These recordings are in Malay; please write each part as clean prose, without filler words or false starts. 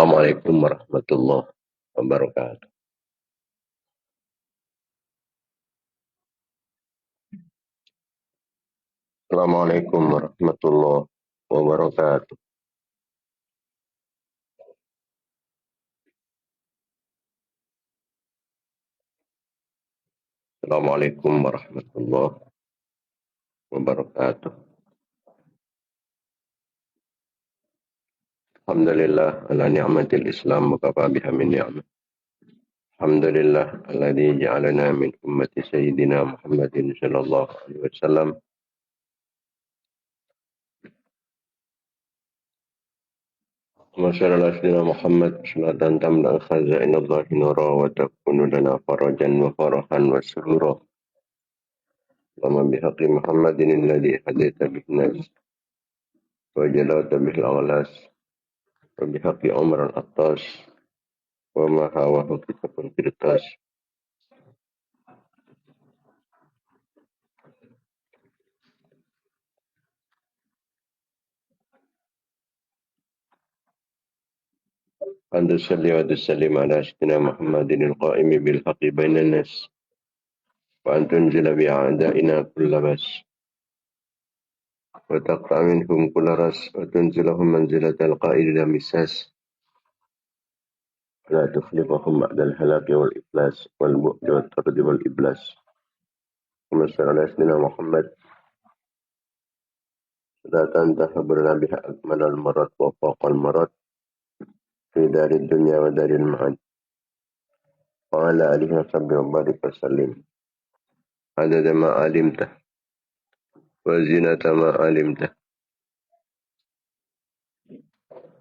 Assalamualaikum warahmatullahi wabarakatuh. Assalamualaikum warahmatullahi wabarakatuh. Assalamualaikum warahmatullahi wabarakatuh. Alhamdulillah ala ni'matil Islam wa kafa biha min ni'mah. Alhamdulillah alladzi ja'alana min ummati sayyidina Muhammadin sallallahu alaihi wasallam. Masyaallah sayyidina Muhammad sallallahu tamla khazain Allah nura wa takunu lana farajan wa farahan wa surura. Lama bihaqqi Muhammadin alladzi hadaita bihi nas wa jalata bihi al-aghlas. وبحق عمر العطاش وما هواه كتاب القرطاس أن تصلي وتسلم على سيدنا محمد القائم بالحق بين الناس وأن تنزل بأعدائنا كل بأس وتقطع منهم كل رأس وتنزلهم منزلة القائد لا مساس ولا تخلفهم بعد الهلاك والإفلاس والبؤد والطرد والإبلاس. اللهم صل على سيدنا محمد صلاة تحبرنا بها أكمل المرض وفوق المرض في دار الدنيا ودار المعاد وعلى آله وصحبه وبارك وسلم عدد ما علمته وزنة ما علمته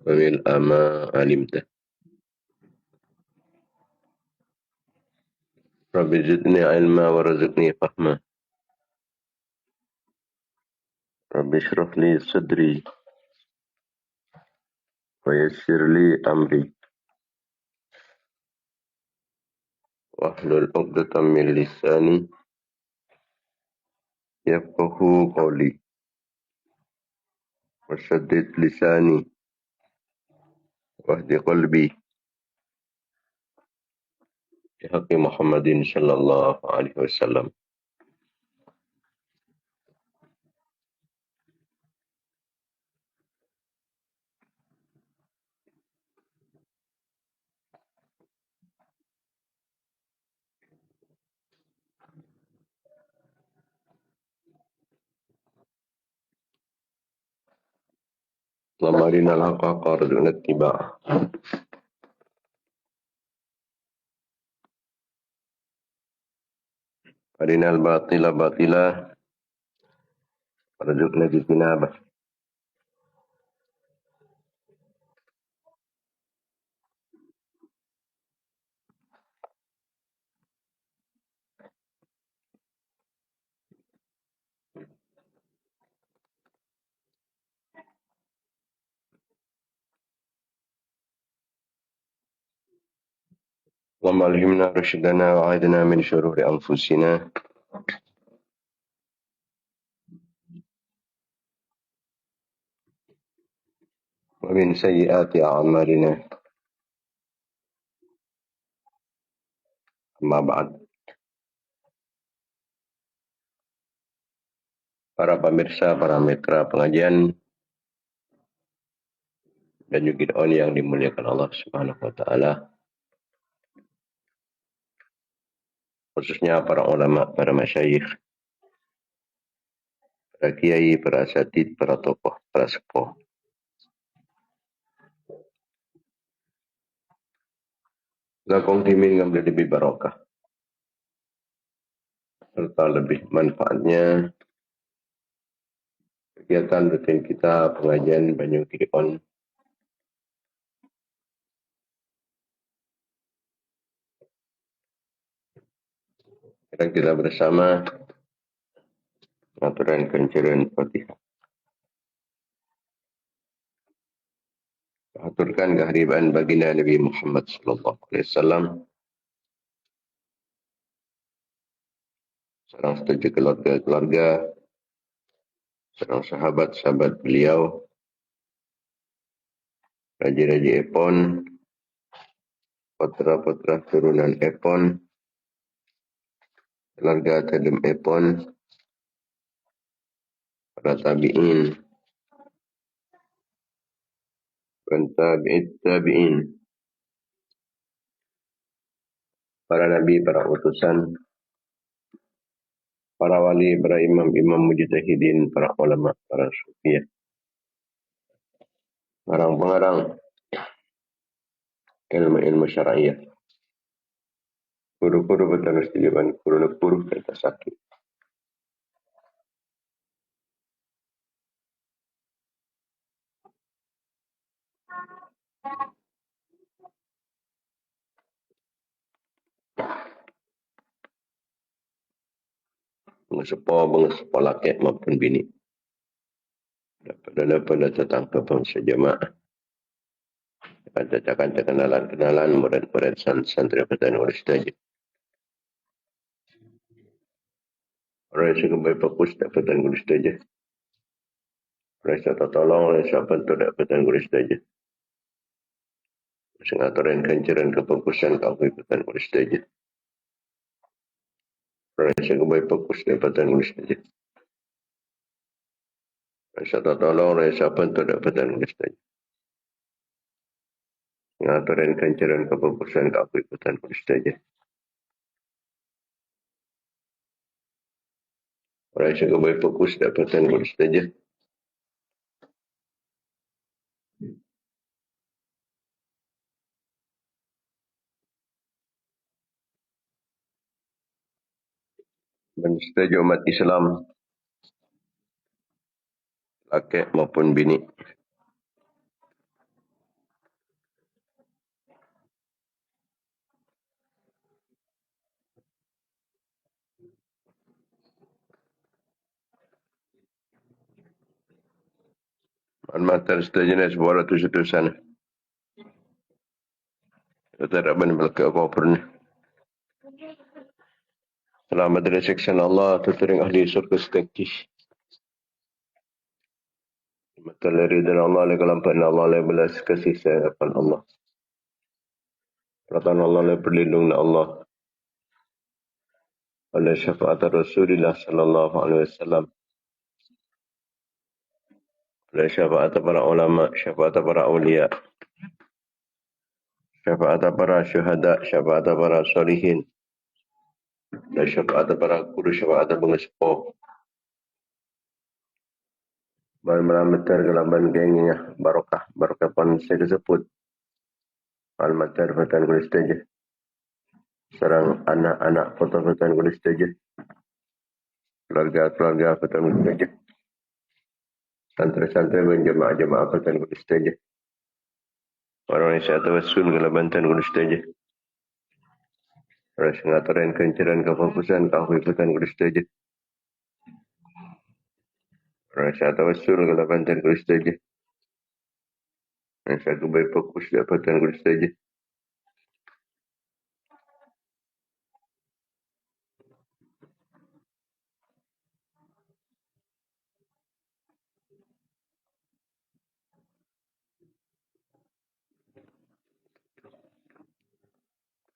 وملء ما علمته. رب زدني علما ورزقني فهما. رب اشرح لي صدري ويسر لي أمري واحلل عقدة من لساني يفقه قولي وسدد لساني واهد قلبي بحق محمد صلى الله عليه وسلم. اللهم أرنا الحق حقا وارزقنا اتباعه أرنا الباطل باطلا وارزقنا اجتنابه. اللهم ألهمنا رشدنا وعيدنا من شرور أنفسنا ومن سيئات أعمالنا. أما بعد. Para pemirsa, para mitra pengajian dan juga on yang dimuliakan Allah Subhanahu wa taala. Khususnya para ulama, para masyayikh, para kiai, para asatid, para tokoh, para sepuh. Lakong timin ngambil lebih barokah serta lebih manfaatnya kegiatan rutin kita pengajian Banyu Kidon. Sekarang kita bersama aturan kenceren Fatihah. Aturkan kehadiran baginda Nabi Muhammad sallallahu alaihi wasallam. Sarang setuju keluarga, sarang sahabat-sahabat beliau, raja-raja Epon, putra-putra turunan Epon, keluarga Tadem Epon, para tabi'in, dan tabi'in, para nabi, para utusan, para wali, para imam-imam mujtahidin, para ulama, para sufiah, pengarang-pengarang ilmu-ilmu syar'iyah, guru-guru berterus tujuan, guru-guru kita sakit. Mengesepo laki maupun bini. Pada tentang bangsa jemaah. Akan kenalan murid-murid santri petani ustaz. Orang yang baik fokus dapatan guru ustaz. Rasa tertolong oleh siapa tu dapatan guru ustaz. Sengaturan kancaran kefokusan kau dapatan guru ustaz. Orang yang baik fokus dapatan guru ustaz. Rasa tertolong oleh siapa tu dapatan guru ustaz. Sengaturan kancaran kefokusan kau dapatan guru ustaz. Orang yang baik fokus dapatan guru ustaz. Dan setuju umat Islam, laki maupun bini. Al-Matar setuju sebuah tujuan. Kita dapat memiliki apapun. Selamat dari seksan Allah, tertering ahli surga setekis. Mata dari dan Allah, kelampahan Allah, belas kasih sayang Allah. Perhatian Allah, perlindungan Allah. Oleh syafaat Rasulullah sallallahu alaihi wasallam. Oleh syafaat para ulama, syafaat para awliya. Syafaat para syuhada, syafaat para solihin. Dan syafaat para guru, syafaat pengespo. Malam-malam kelaban gengnya barokah pun saya disebut malam-malam perhatian kulis saja. Serang anak-anak perhatian kulis saja. Keluarga perhatian kulis saja. Santri-santri menjemaah-jemaah perhatian kulis saja. Orang yang saya tawasul kelaban kulis saja. Orang yang ngaturin kencaran kefokusan perhatian kulis saja. Orang yang saya tawasul kelaban kulis saja. Yang saya baik fokus perhatian kulis saja.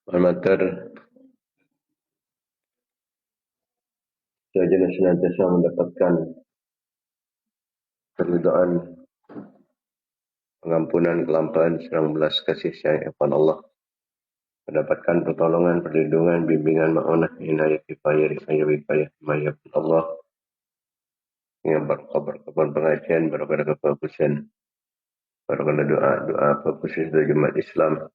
Malam-malam saya jenis senantiasa mendapatkan keridhaan, pengampunan, kelampahan, serang belas kasih sayang Allah. Mendapatkan pertolongan, perlindungan, bimbingan, ma'unah, inayah, kifayah, himayah Allah. Yang berkabar pengajian, berkabar kefokusan, berkabar doa fokusan dari jemaat Islam.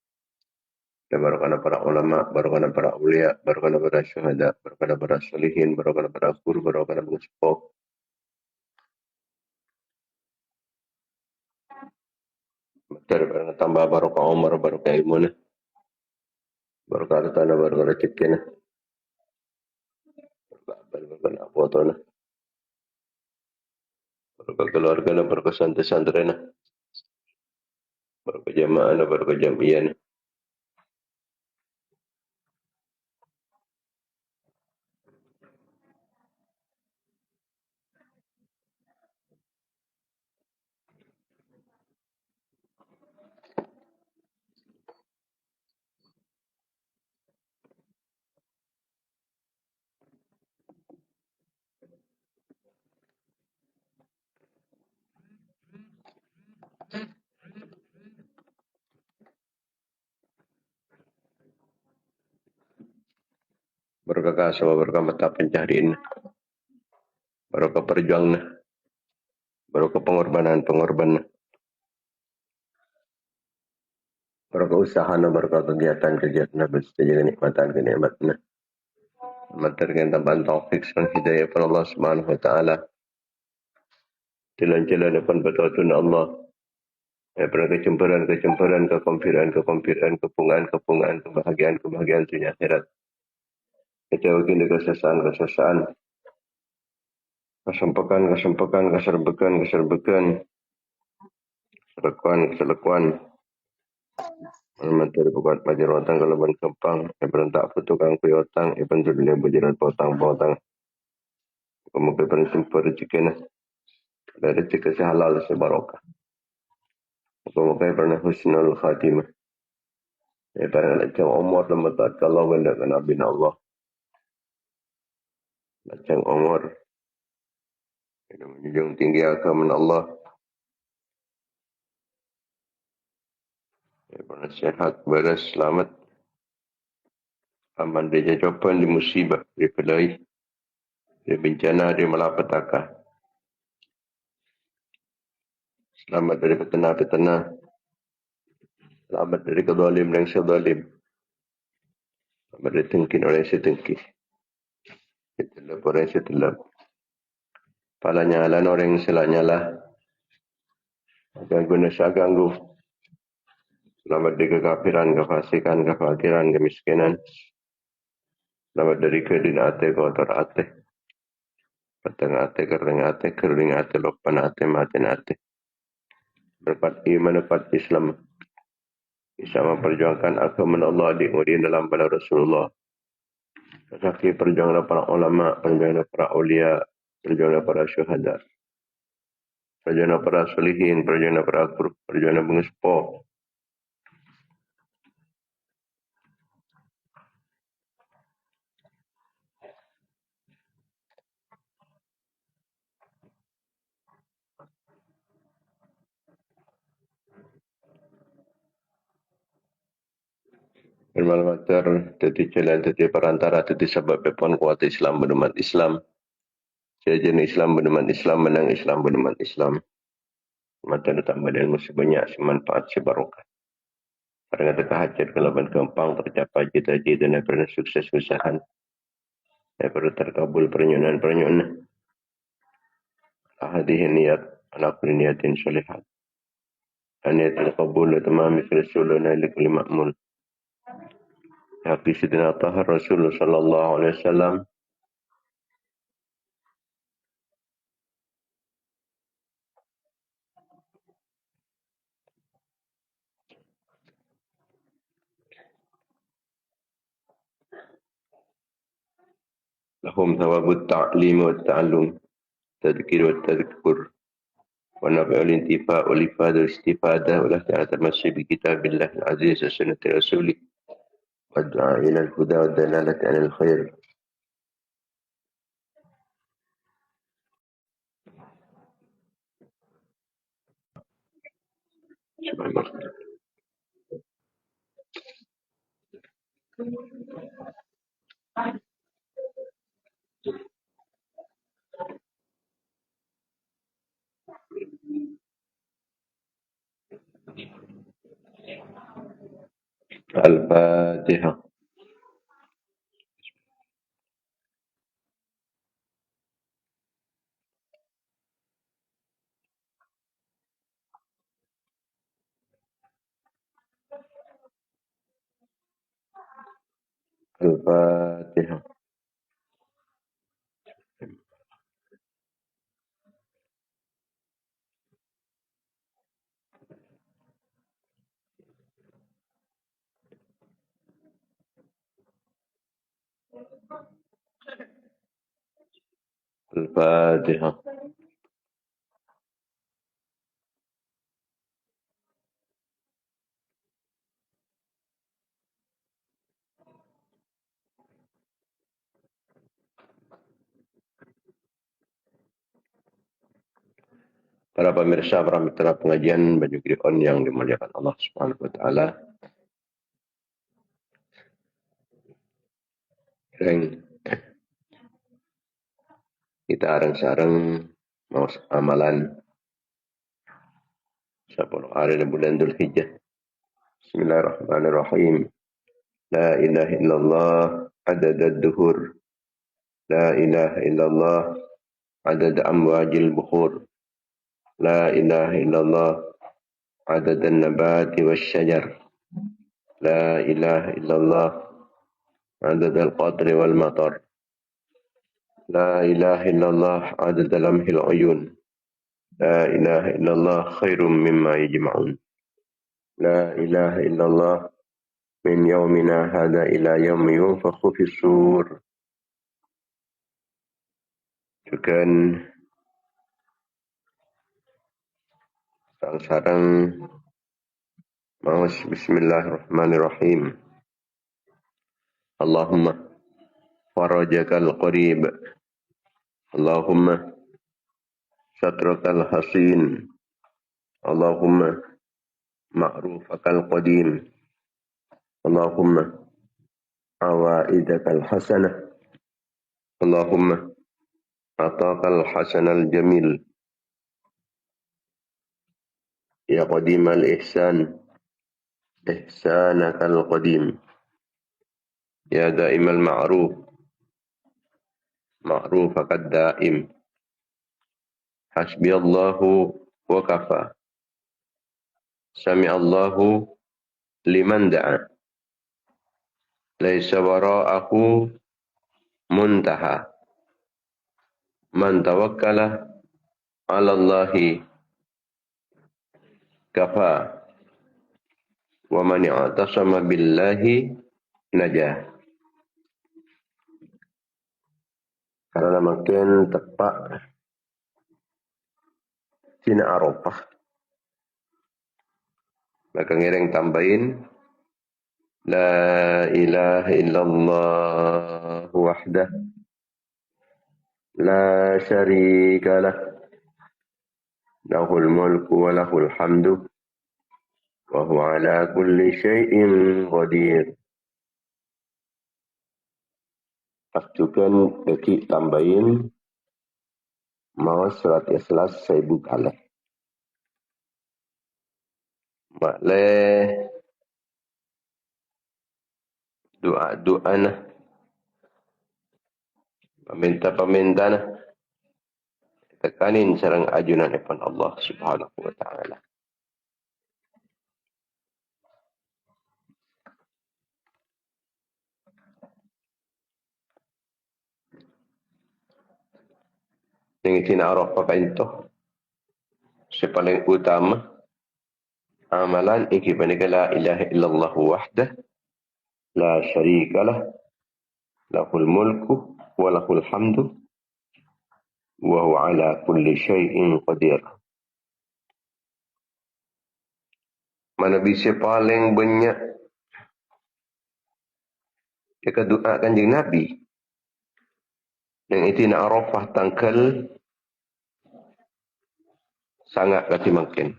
Dan berkabar para ulama, berkabar para awliya, berkabar para syuhada, berkabar para solihin, berkabar para guru, berkabar para musafir. Tambah barokah umur, barokah ilmu, barokah tanah, barokah rezeki, barokah abuatana, barokah keluarga, barokah santri-santri, barokah jamaah, barokah jamiah. Barokah sama barokah mata pencaharian. Barokah perjuangan. Barokah pengorbanan. Barokah usaha, barokah kegiatan, bersedia kenikmatan. Menterkan tambahan taufik dan hidayah pada Allah Subhanahu wa taala. Jalan-jalan depan betul Allah. Daripada kecemburuan, kepungan, kebahagiaan dunia akhirat. Kejauhan kesesaan, keserbekan, keselekuan. Materi buat pajar otang kalau ban kempang, berentak putukang kuyotang, dunia berjalan potang. Kemudian berjumpa rezeki dari rezeki halal sebarokah. Kemudian pernah husnul khatimah. Pernah macam umur lembaga kalau benda kan Nabi Allah. Macam umur. Menjunjung tinggi agama Allah. Pernah sehat, beres, selamat. Aman dari jawapan di musibah, di pelai, di bencana, di malapetaka. Selamat dari petana. Selamat dari kezalim dan sezalim. Selamat dari tengkin orang yang setengki. Setelap orang yang setelap. Pala nyala orang yang selak nyala. Ganggu nasa ganggu. Selamat dari kekafiran, kefasikan, kefakiran, kemiskinan. Selamat dari kedin ate, kotor ate. Petang ate, kering ate, lopan ate, matin ate. Berkat iman, berkat Islam. Bisa memperjuangkan agama Allah di dalam pada Rasulullah. Saksi perjuangan para ulama, perjuangan para ulia, perjuangan para syuhada. Perjuangan para solihin, perjuangan para guru, perjuangan pengespo. Bermalamatar, jadi jalan, jadi perantara, jadi sebab pepon kuat Islam, benumat Islam. Sejenis Islam, benumat Islam, menang Islam, benumat Islam. Mata datang badan musuh banyak, semanfaat, sebarokah. Karena terkahajat, kelaban gampang, tercapai cita-cita, dan pernah sukses usahaan. Daripada terkabul pernyunan. Hadihi niat, ala kulli niatin solihat. Niat terkabul, tamami rasuluna likuli ma'mul. Haqi sidina tahar Rasulullah sallallahu alaihi wasallam. Lahum thawabut ta'lim wa ta'allum. Tadhkir wa tadhkur. ونفع الانتفاع والإفادة والاستفادة والاحتياط المسي بكتاب الله العزيز وسنة رسوله والدعاء إلى الهدى والدلالة على الخير. الفاتحة. الفاتحة. الفاتحة. Para pemirsa, para mitra pengajian Baju Gri'on yang dimuliakan Allah Subhanahu wa taala. kita arang-sarang mau amalan 10 hari di bulan Dzulhijjah. Bismillahirrahmanirrahim. La ilaha illallah adada ad-duhur. La ilaha illallah adada amwajil bukhur. La ilaha illallah adada an-nabati wasyajar. La ilaha illallah adada al-qatri wal matar. La ilaha illallah adada lamhil uyun. La ilaha illallah khairum mimma yajma'un. La ilaha illallah min yaumina hada ila yaumi yunfakhu fis sur. Juga sarang mawas bismillahirrahmanirrahim. Allahumma farajakal qarib. Allahumma satrakal hasin. Allahumma ma'rufakal qadim. Allahumma awaidakal hasanah. Allahumma ataqal hasanal jamil. Ya qadimal ihsan ihsanakal qadim. Ya daimal ma'ruf ma'rufakad daim. Hasbiyallahu wa kafa. Sami'allahu liman da'a. Laisa wara'ahu muntaha. Man tawakkala 'ala Allahi kafa. Wa man i'tasama billahi najah. Karena makin tepat Cina Arafah. Maka ngiring tambahin La ilaha illallah wahdah la syarika lah. Lahul mulku wa lahul hamdu wa huwa ala kulli syai'in qadir. Pastukan bagi tambahin mau surat Ikhlas saya buka lah. Makleh doa-doa nah. Paminta-paminta nah. Tekanin sarang ajunan depan Allah Subhanahu wa taala. Yang itin Arafah itu si paling utama amalan iki panika la ilaha illallah wahdah la syarika lah lahul mulku wa lahul hamdu wa huwa ala kulli syai'in qadir. Mana bisa paling banyak kita doa kanjeng Nabi yang itin Arafah tangkal sangat kati mungkin.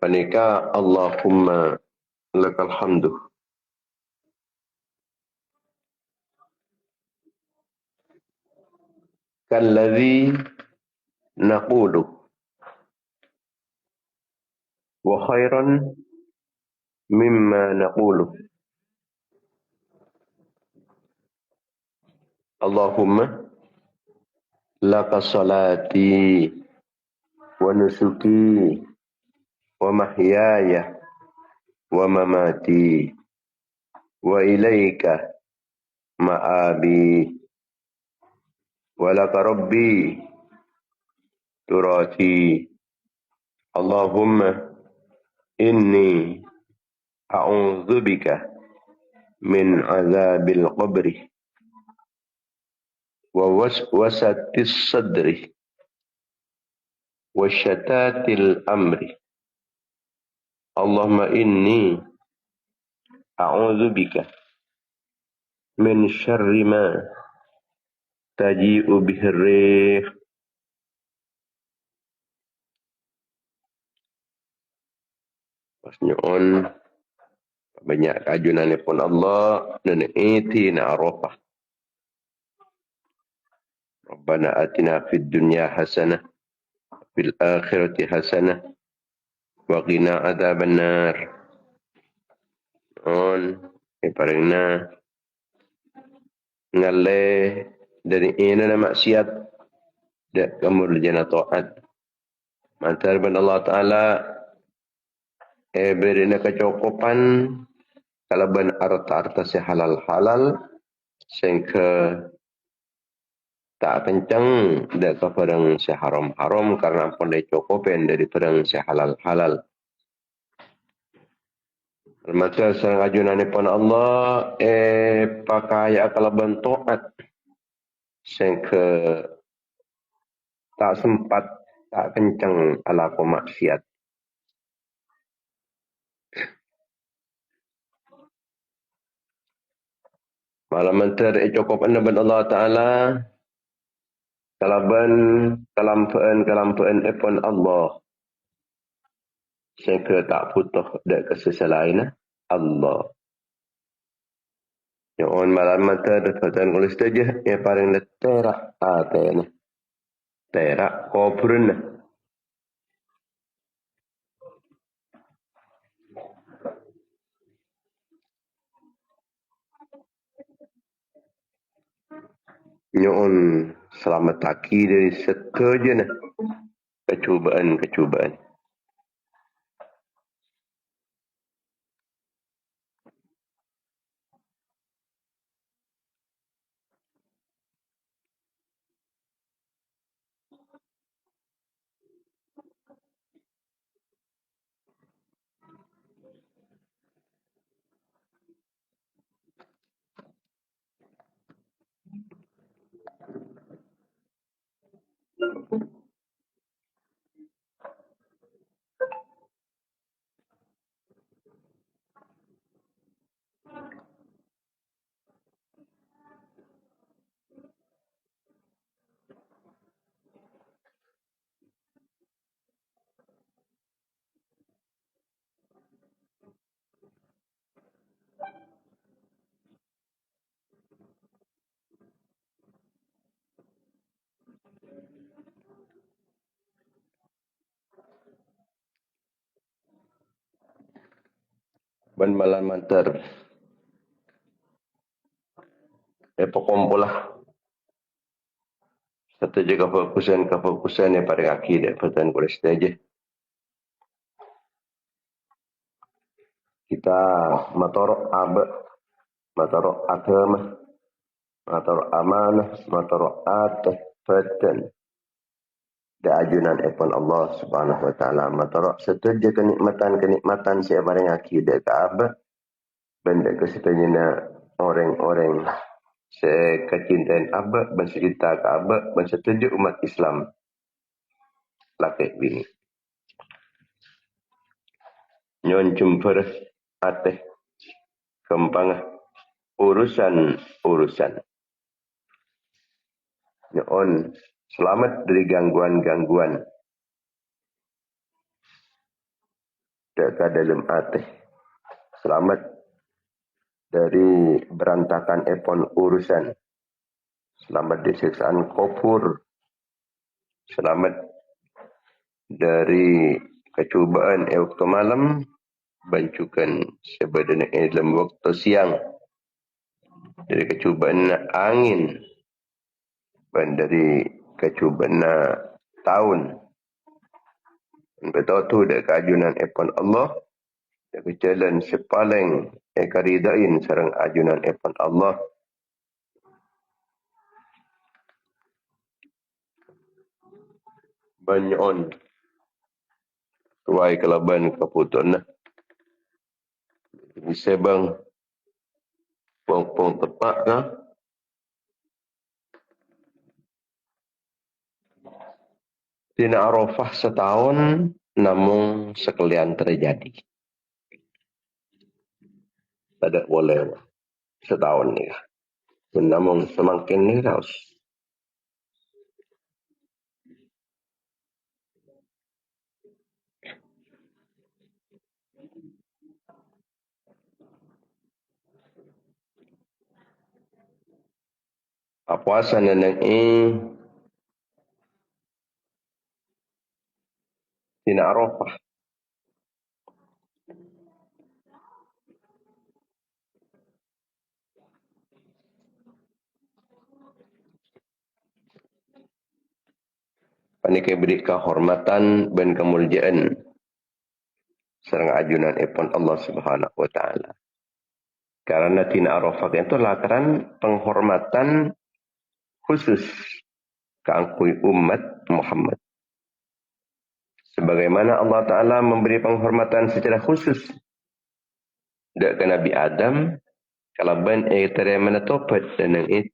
Panika Allahumma lakal hamdu. Kalladhi naqulu wa khairan mimma naqulu. Allahumma laka salati wa nusuki wa mahyaya wa mamati wa ilaika ma'abi wa laka rabbi turati. Allahumma inni a'udzubika min azabil qabri wa waswasatis sadri wa syatatil amri. Allahumma inni a'udzubika min syarri ma taji'u bihir rih Maksudnya banyak keajunan pun Allah dan iti na arafah. Rabbana atina fid dunya hasanah fil akhirati hasanah wa qina adzabannar. Parangna ngalle dari ina na maksiat dak kamul jana taat. Mantar ban Allah Taala berina kecukupan kalaban arta-arta si halal-halal sehingga tak kencang dak ke perang si haram-haram karena pun dia cukupin dari perang si halal-halal. Maka sang ajunan pun Allah pakai kalaban taat sehingga tak sempat tak kencang ala maksiat. Malam mantar cukup anda Allah Ta'ala kalaban kalampaan epon Allah sehingga tak putus dak kesesalain Allah. Yang malam mantar dapatan oleh saja yang paling terak atena terak kobrun. Nyon selamat taki dari sekejana kecubaan. Ban malam mantar pokompolah satu juga kefokusan yang paling akhir pertanyaan boleh saja kita matorok agama, matorok amanah, matorok atah pertanyaan da ajunan epon Allah Subhanahu wa taala matorok setuju kenikmatan si paling akhir da Ka'bah benda kesetanya orang-orang kecintaan Abah bercerita ke Abah bersetuju umat Islam laki bini nyon jumper ateh kempang urusan nyon selamat dari gangguan dekat dalam ateh selamat dari berantakan epon urusan selamat dari siksaan kubur selamat dari kecubaan waktu malam bancukan sebenarnya dalam waktu siang dari kecubaan angin dan dari kecubaan tahun betul tu dak keajunan epon Allah dak jalan sepaling karidain sareng ajunan epon Allah banyon tuai kelaban keputuan bisa bang pong tepak kah tina Arafah setahun namun sekalian terjadi tidak boleh setahun ni namun semakin ni harus puasa nanang tina Arafah. Panikai beri kehormatan dan kemuliaan sareng ajunan ipun Allah Subhanahu wa taala. Karena tina Arafah itu lakaran penghormatan khusus keangkui umat Muhammad. Sebagaimana Allah Ta'ala memberi penghormatan secara khusus ke Nabi Adam, kalaban tera mana topat dan yang itu.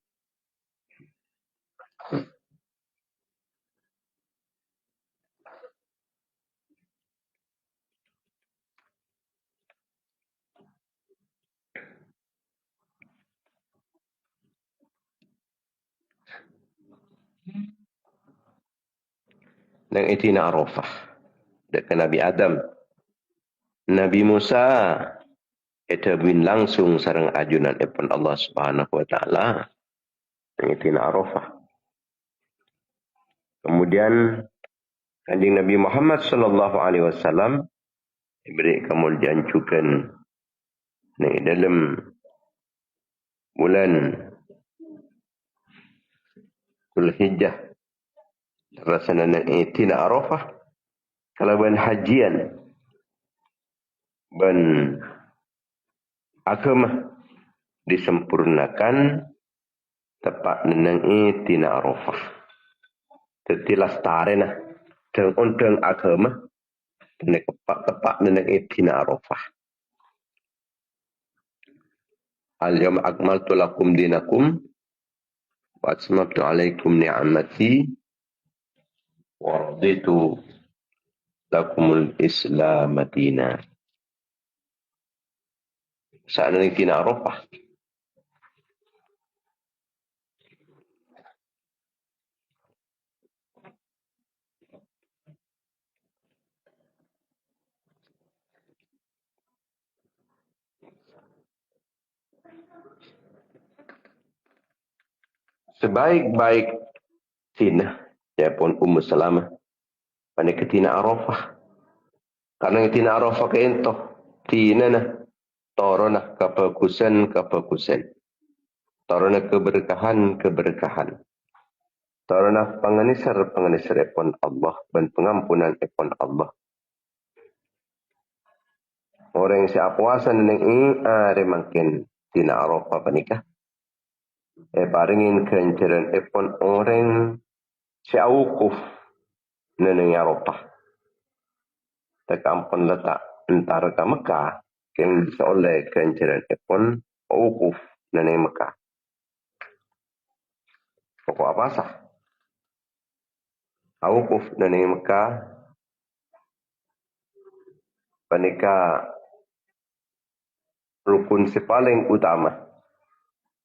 Dan itu na Arafah. Ke Nabi Adam. Nabi Musa itu bin langsung sareng ajunan ipun Allah Subhanahu wa taala. Dan itu na Arafah. Kemudian Kanjeng Nabi Muhammad sallallahu alaihi wasallam diberi kemuliaan juga di dalam bulan Dzulhijjah rasana tina Arafah kalaban hajian ban agama disempurnakan tepat nenang tina Arafah. Tetilas tarena dan undang agama dan tepat nenang tina Arafah. Al-yawma akmaltu lakum dinakum wa atmamtu alaikum ni'mati wa raditu lakumul Islam madina. Saat ini tina Arafah. Sebaik-baik tina ya pun Ummu Salamah pada ketina Arafah. Karena tina Arafah ke ento tina na torona kebagusan. Torona keberkahan. Torona penganisar ipun Allah dan pengampunan ipun Allah. Orang siapa puasa neneng are makin tina Arafah panikah. Paringin kenceran ipun orang siawukuf neneng Arafah. Tekampun letak antara ke Mekah yang bisa oleh kenceran ipun wukuf neneng Mekah. Pokok apa sah? Wukuf neneng Mekah panika rukun sepaling utama.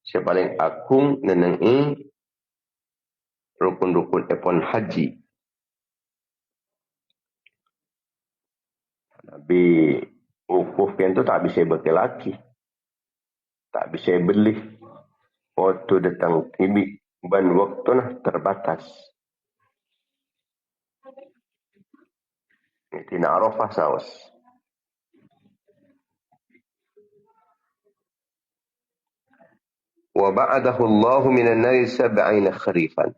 Sepaling agung neneng rukun-rukun ipun haji. Nabi wukuf itu tak bisa berkelaki. Tak bisa beli. Waktu datang tibi. Ban waktu terbatas. Tina Arafah saus. Wa ba'adahu Allahu minan nari sab'ina kharifan.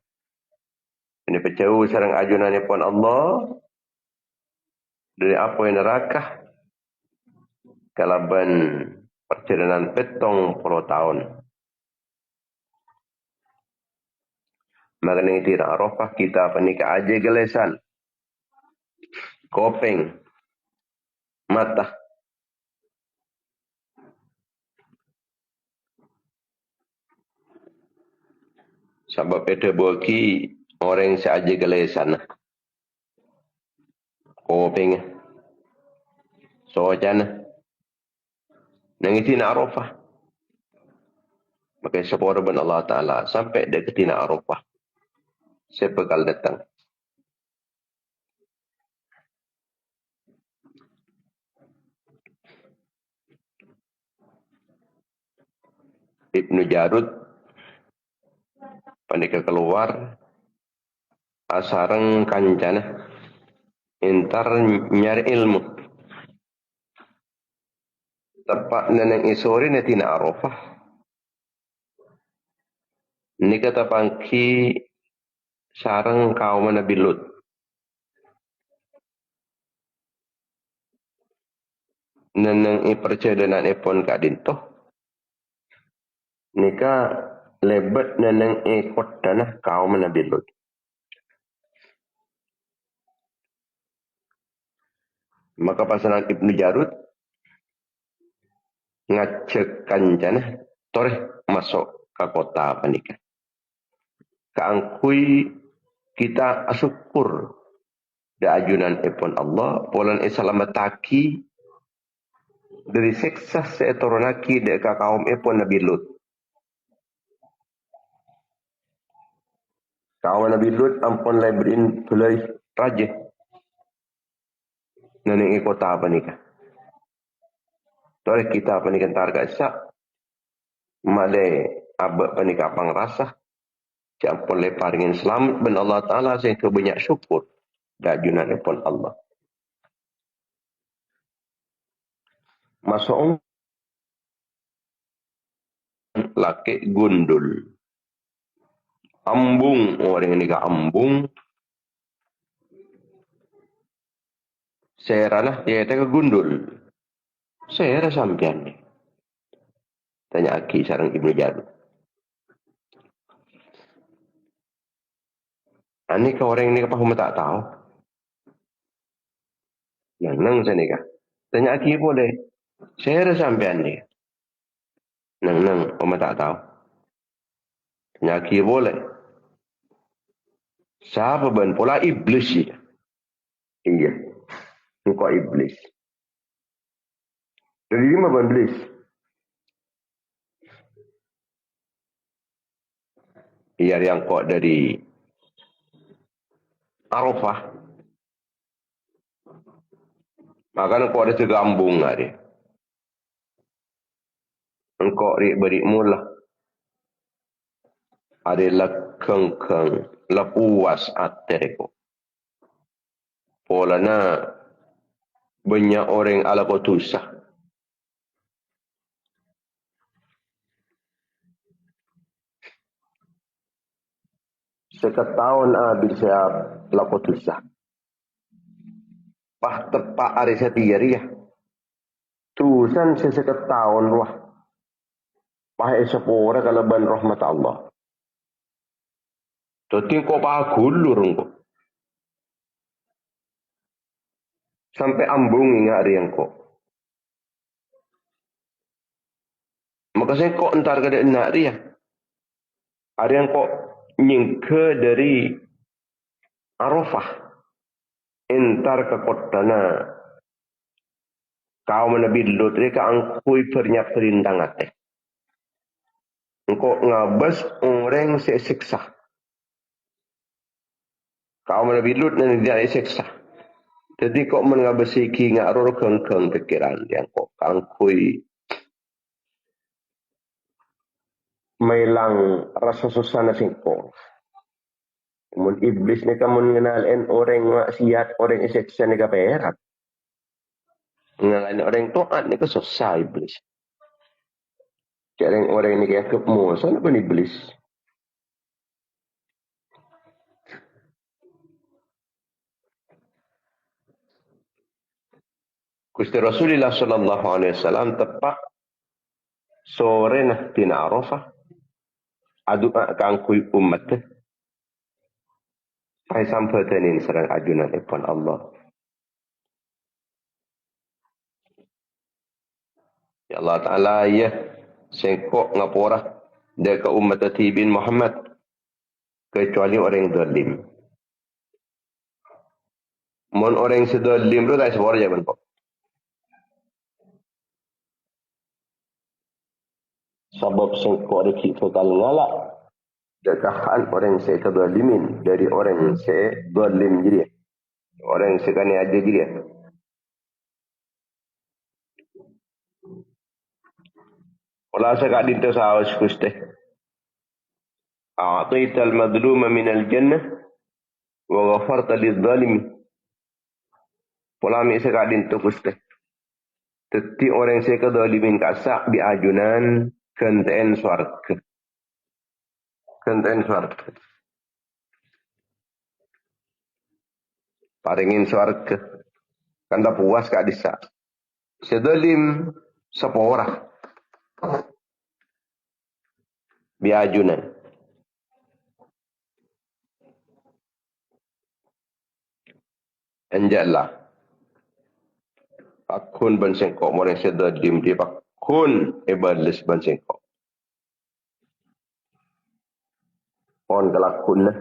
Ini pecau sarang ajunan pun Allah dari apa yang neraka kalaban perjalanan 70 tahun. Makanya di Arafah kita panika aja gelesan. Kopeng. Mata. Sebab itu bagi orang saja gelesan. Kopeng. Sojan. Nang itu Arafah. Maka sepuluh ben Allah Ta'ala sampai dekat Arafah. Saya bakal datang. Ibnu Jarud panika keluar asareng kancana entar nyari ilmu tepat neneng isore netina Arafah nika tapangki sareng kaum Nabi Lut neneng perjalanan ipun kadintoh nika lebet neneng ikut tanah kaum Nabi Lut. Maka pasangan Ibnu Jarud ngajak kancana toreh masuk ke kota panika. Kaangkui kita syukur da ajunan ipun Allah polan isalamataki dari siksa seetoronaki deka kaum ipun Nabi Lut. Kaum Nabi Lut ampun leberin tulai raja. Neneng kota panika. Toreh kita panika targa sak male abak panika pangrasah jampun le paringin selamat ben Allah Ta'ala sing kebanyak syukur da ajunan ipun Allah. Masuk laki gundul. Ambung orang ini ke ambung. Saya ranah dia ke gundul. Saya rasa sampean ni. Tanya Aki sarang Ibnu Jarud. Ani ke orang ini apa kamu tak tahu? Yang nang saya nikah. Tanya Aki boleh. Saya rasa sampean ni. Nang kamu tak tahu. Tanya Aki boleh. Siapa ben pula iblis ya? Iya. Engkau iblis. Dari lima ben iblis. Iya yang kok dari Arafah. Maka engkau ada segambung hari. Engkau beri mula. Ada lekeng-keng. Lepuas atereko. Polana banyak orang ala kotusah. Seketahun habis saya lakotusah. Pah tepak hari setiari ya. Tusan saya seketahun wah. Pah esapora kalaban rahmat Allah. Jadi kau pah gulur kau. Sampai ambung ingat hari yang kau. Maka saya kau entar ke nak dia. Hari yang kau nyingke dari Arafah. Entar ke kotana. Kau Nabi Lut mereka angkui pernyak perindang ate. Engkau ngabas orang sesiksa. Kau Nabi Lut nanti dia sesiksa. Jadi kok mengabasi ki ngaror kengkeng pikiran yang kok angkui mailang rasa susana singko. Mun iblis ni kamu mengenalin orang maksiat, orang iseksa ni kaperat. Mengenalin orang toat ni kesusah iblis. Jadi orang ni kaya kemuasan pun iblis. Gusti Rasulullah sallallahu alaihi wasallam tepat sore nah tina Arafah adu kangkui umat. Hai sampai tenin serang ajunan ipun Allah. Ya Allah Ta'ala ya sengkok ngapora deka umat Nabi Muhammad kecuali orang zalim. Mon orang sedalim tu tak sebor jaman kok. Sebab sengkok ada kita kalau ngalak dekahan orang sedalimin dari orang sedalim jadi. Orang sekani aja jadi. Olah sekak dinto saus kuste. a'taital madluma minal jannah wa ghafarta lidh-dhalimi. Polami sekadin tu kuste. Teti orang saya kedolimin kasak di ajunan kenten swarga. Kenten swarga. Paringin swarga. Kanda puas kak disa. Sedolim sepora. Biajunan. Anjala. Pakun ban sengkok morang sedolim dia pakun ibadles ban sengkok. On kelakun lah.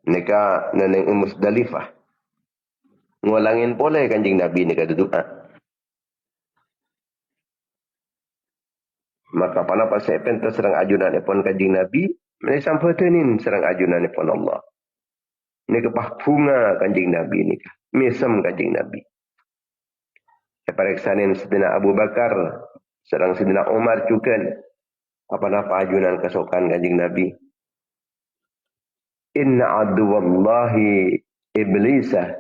Nika neneng Musdalifah. Ngulangin boleh kanjing Nabi ni kata doa. Maka panapa saya pentas serang ajunan ipon kanjing Nabi, mereka sampai tenin serang ajunan ipon Allah. Ini kepah bunga kanjing Nabi ni. Mesem kanjing Nabi. Separeksanin Sidina Abu Bakar, serang Sidina Umar juga. Apa-apa ajunan kesokan kanjing Nabi. Inna aduwallahi iblisa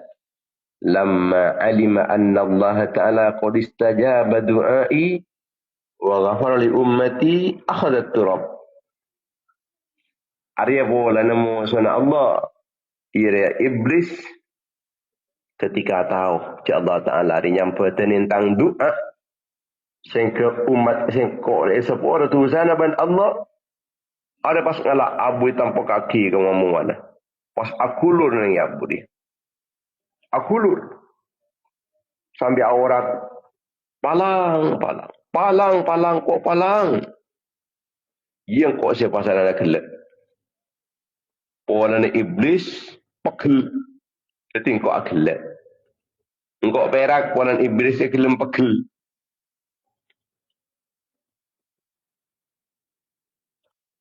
lamma alima anna Allah Ta'ala qad istajaba du'ai wa ghafara li ummati akhadat turab. Arya bola namo sunna Allah. Ira iblis ketika tahu que Allah Ta'ala nyampe tentang doa sehingga umat sehingga sepuluh tulisan ban Allah ada pas ngalah abu tanpa kaki ke ngomongan pas akulur ni abu dia akulur sambil aurat palang kok palang yang kok siapa sana kelak orang iblis pegel jadi kok akelak engkau perak orang iblis kelem pegel.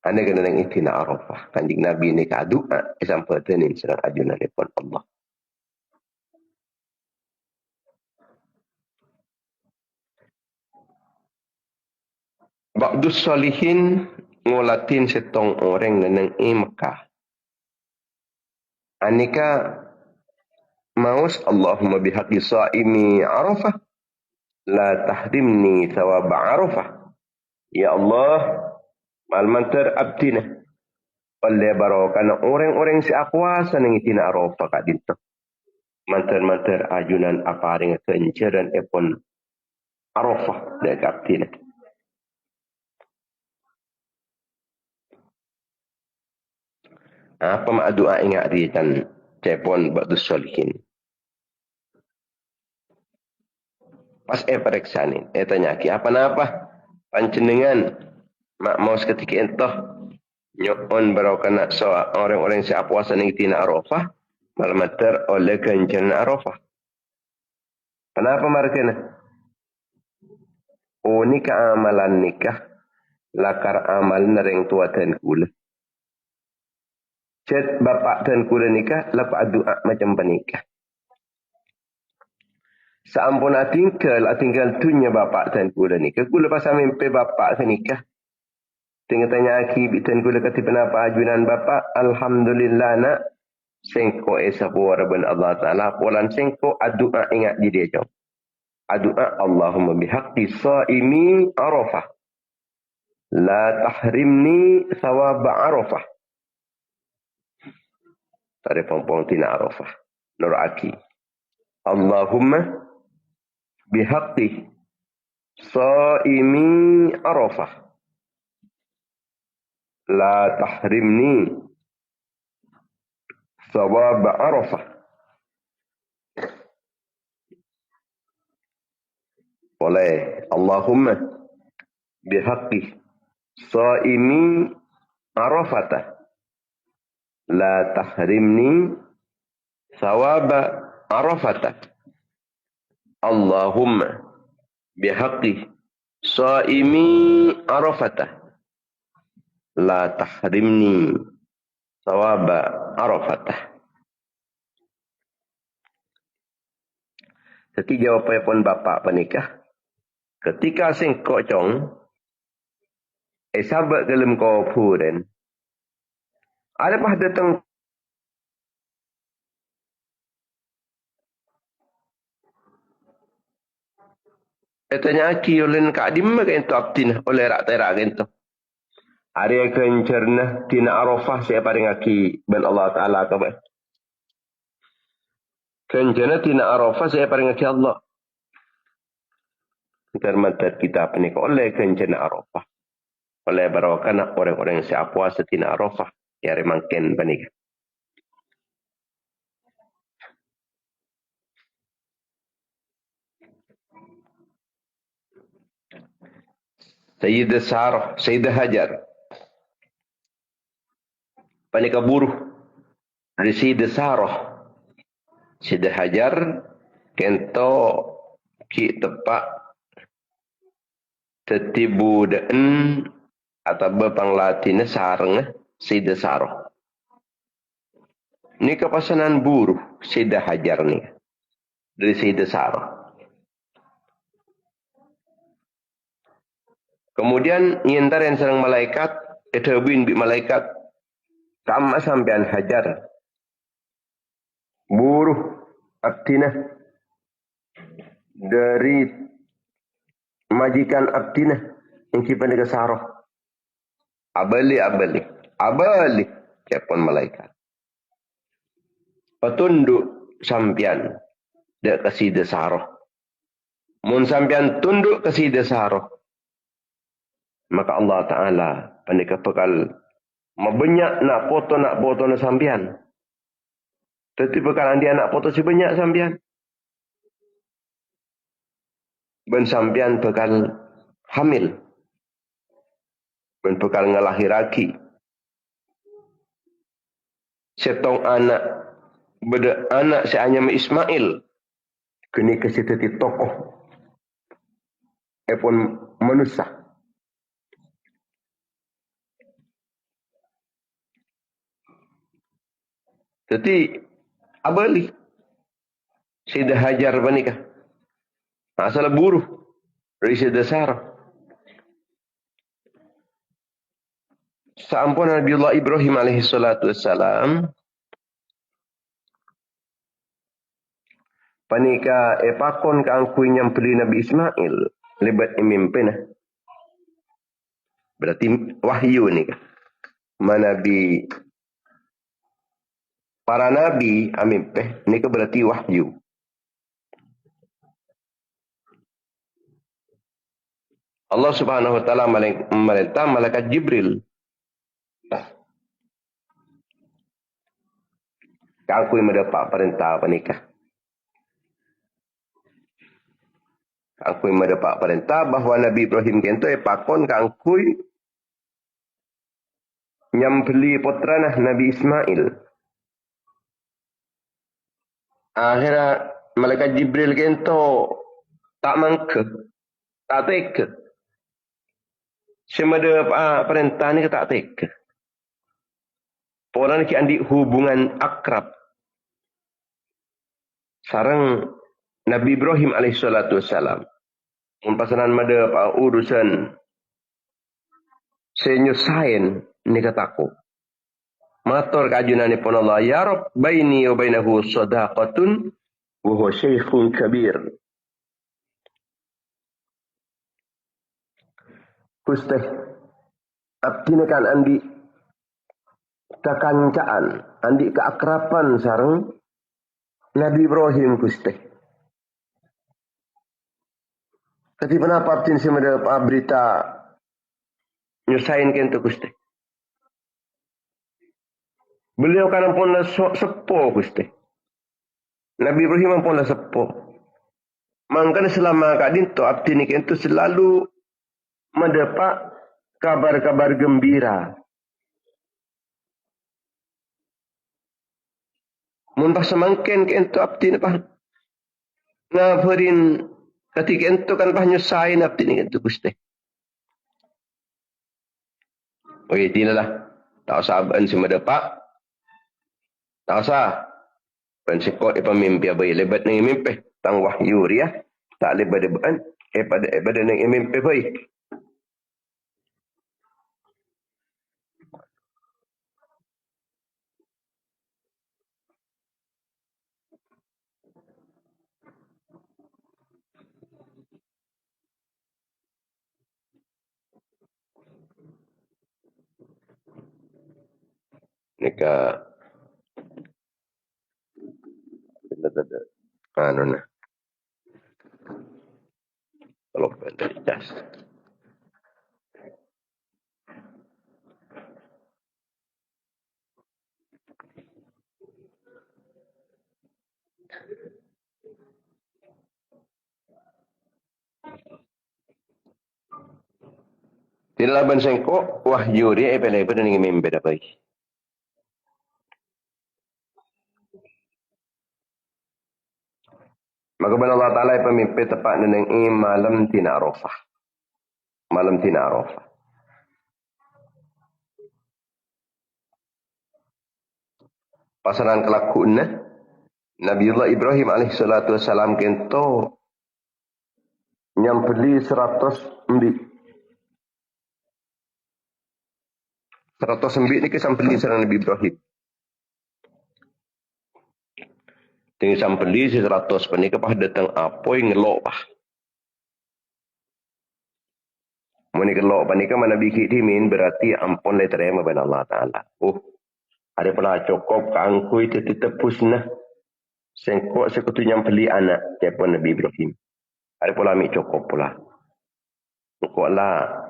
Anda kena nang itina Arafah. Kanjing Nabi ni ka doa sampai tenin serang ajunan ipon Allah. Ba'dus salihin ngulatin setong orang nang Mekah. Anika maus Allahumma bihaqqi saimi Arafah la tahrimni thawab Arafah. Ya Allah, malmantar abdina. Oleh barokan orang-orang si akuasa nang itina Arafah kak dinto. Mantar-mantar ajunan apa dengan kenceran epon Arafah dekat abdina. Apa mak doa ingat dia dan cepon ba'dus solihin. Pas periksa ni, tanya ki apa-apa pancenengan mak mau seketika entah nyon barokan so orang-orang siap puasa ning tina Arafah malmater oleh kencan Arafah. Kenapa mereka? Oh nikah amalan nikah lakar amal nereng tuatan kula. Cet bapak dan kula nikah lepas doa macam penikah. Saampun tinggal tunya bapak dan kula nikah. Kula pas sampai bapak nikah. Tengah tanya aki dan kula kata kenapa ajunan bapak. Alhamdulillah nak. Sengko esapura ben Allah Ta'ala. Polan sengko doa ingat di dia jom. Doa Allahumma bihaqqi saimi Arafah. La tahrimni thawab Arafah. Tadi pompong tina Arafah. Nur aki. Allahumma bihaqqi saimi Arafah. La tahrimni thawab Arafah. Boleh. Allahumma bihaqqi saimi Arafah. La tahrimni thawaba Arafata. Allahumma bihaqqi saimi Arafata. La tahrimni thawaba Arafata. Jadi jawapan pun bapak penikah. Ketika singkok cong sabak dalam kopu dan ada pah datang tanya aki oleh kak dimma kan tu abtina oleh rak terak kan tu. Hari kencerna tina Arafah saya paling aki ben Allah Taala ka ba. Kencerna tina Arafah saya paling aki Allah. Termatat kita ni oleh kencerna Arafah. Oleh barakana orang-orang yang siap puasa tina Arafah ya remangken panika. Sayyidah Sarah, Sayyidah Hajar. Panika buruh dari Sayyidah Sarah. Sayyidah Hajar kento ki tepak tetibu dan atau bepang latinnya sarang Sayyidah Sarah. Ini kepasanan buruh Sayyidah Hajar ni dari Sayyidah Sarah. Kemudian nyentar yang serang malaikat, etawin bi malaikat, kama sampean Hajar, buruh abdina dari majikan abdina yang kipan dengan Sarah. Abali, kepon malaikat. Petunduk sampean dek kasih Sarah. Mun sampean tunduk kasih Sarah. Maka Allah Ta'ala pandai pekal mabanyak nak foto na sambian. Tetapi pekal dia nak foto si banyak sambian. Ben sambian pekal hamil. Ben pekal ngelahiraki. Setong anak beda anak si Anyam Ismail. Kini kasih teti tokoh. Epon manusia. Jadi abali Sayyidah Hajar panika. Asal buruh dari Sayyidah Sarah. Sampun Nabiullah Ibrahim alaihi salatu wassalam panika epakon kang kui nyampeli Nabi Ismail lebat imimpena. Berarti wahyu ni. Manabi para nabi amimpeh ni berarti wahyu. Allah Subhanahu wa taala memerintah malaikat Jibril kangkui mendapat perintah panikah. Kangkui mendapat perintah bahawa Nabi Ibrahim kento pakon kangkui nyambeli putrana Nabi Ismail. Akhirnya malaikat Jibril kento tak mangke, tak teka. Semada perintah ni tak teka. Orang ni andi hubungan akrab. Sarang Nabi Ibrahim alaihissalatu wassalam. Mempasanan mada urusan senyusain ni kataku. Matur kajunani pun Allah. Ya Rabb, baini wa bainahu sadaqatun wa huwa syekhun kabir. Kusteh, abdina kan andi kekancaan, andi keakraban sarang Nabi Ibrahim kusteh. Tapi kenapa abdin semada berita nyusahin kentu kusteh? Beliau kan pun sepo Gusti. Nabi Ibrahim pun sepo. Mangkana selama kadin to abdi ni kentu selalu mendapat kabar-kabar gembira. Mun pas semangken kentu abdi ni pah ngabarin ketika kentu kan pah nyusahin abdi ni kentu Gusti. Oke, dinalah. Tak usah aban semua dapat. Tak usah. Pensikot pemimpi abai lebat ni mimpi. Tang wahyu dia. Tak lebat deban. Pada ni mimpi baik. Nika ada anu na kalau dari cas. Tilaban sengko wahyu dia pele dengan member apa ini. Maka benar Allah Ta'ala pemimpin tepat dengan malam tina Arafah. Malam tina Arafah. Pasaran kelakuannya Nabiullah Ibrahim alaihissalatu wassalam kento nyampeli 100 embi. 100 embi ni kesampeli sarang Nabi Ibrahim. Tinggi sampeli 100 panika pas datang apoi ngelok pah. Muni kelok panika mana biki dimin berarti ampun le terima ban Allah Taala. Ada pula cukup kangkui tetepus nah. Sengkok sekutu nyampeli anak telepon Nabi Ibrahim. Ada pula mi cukup pula. Kok lah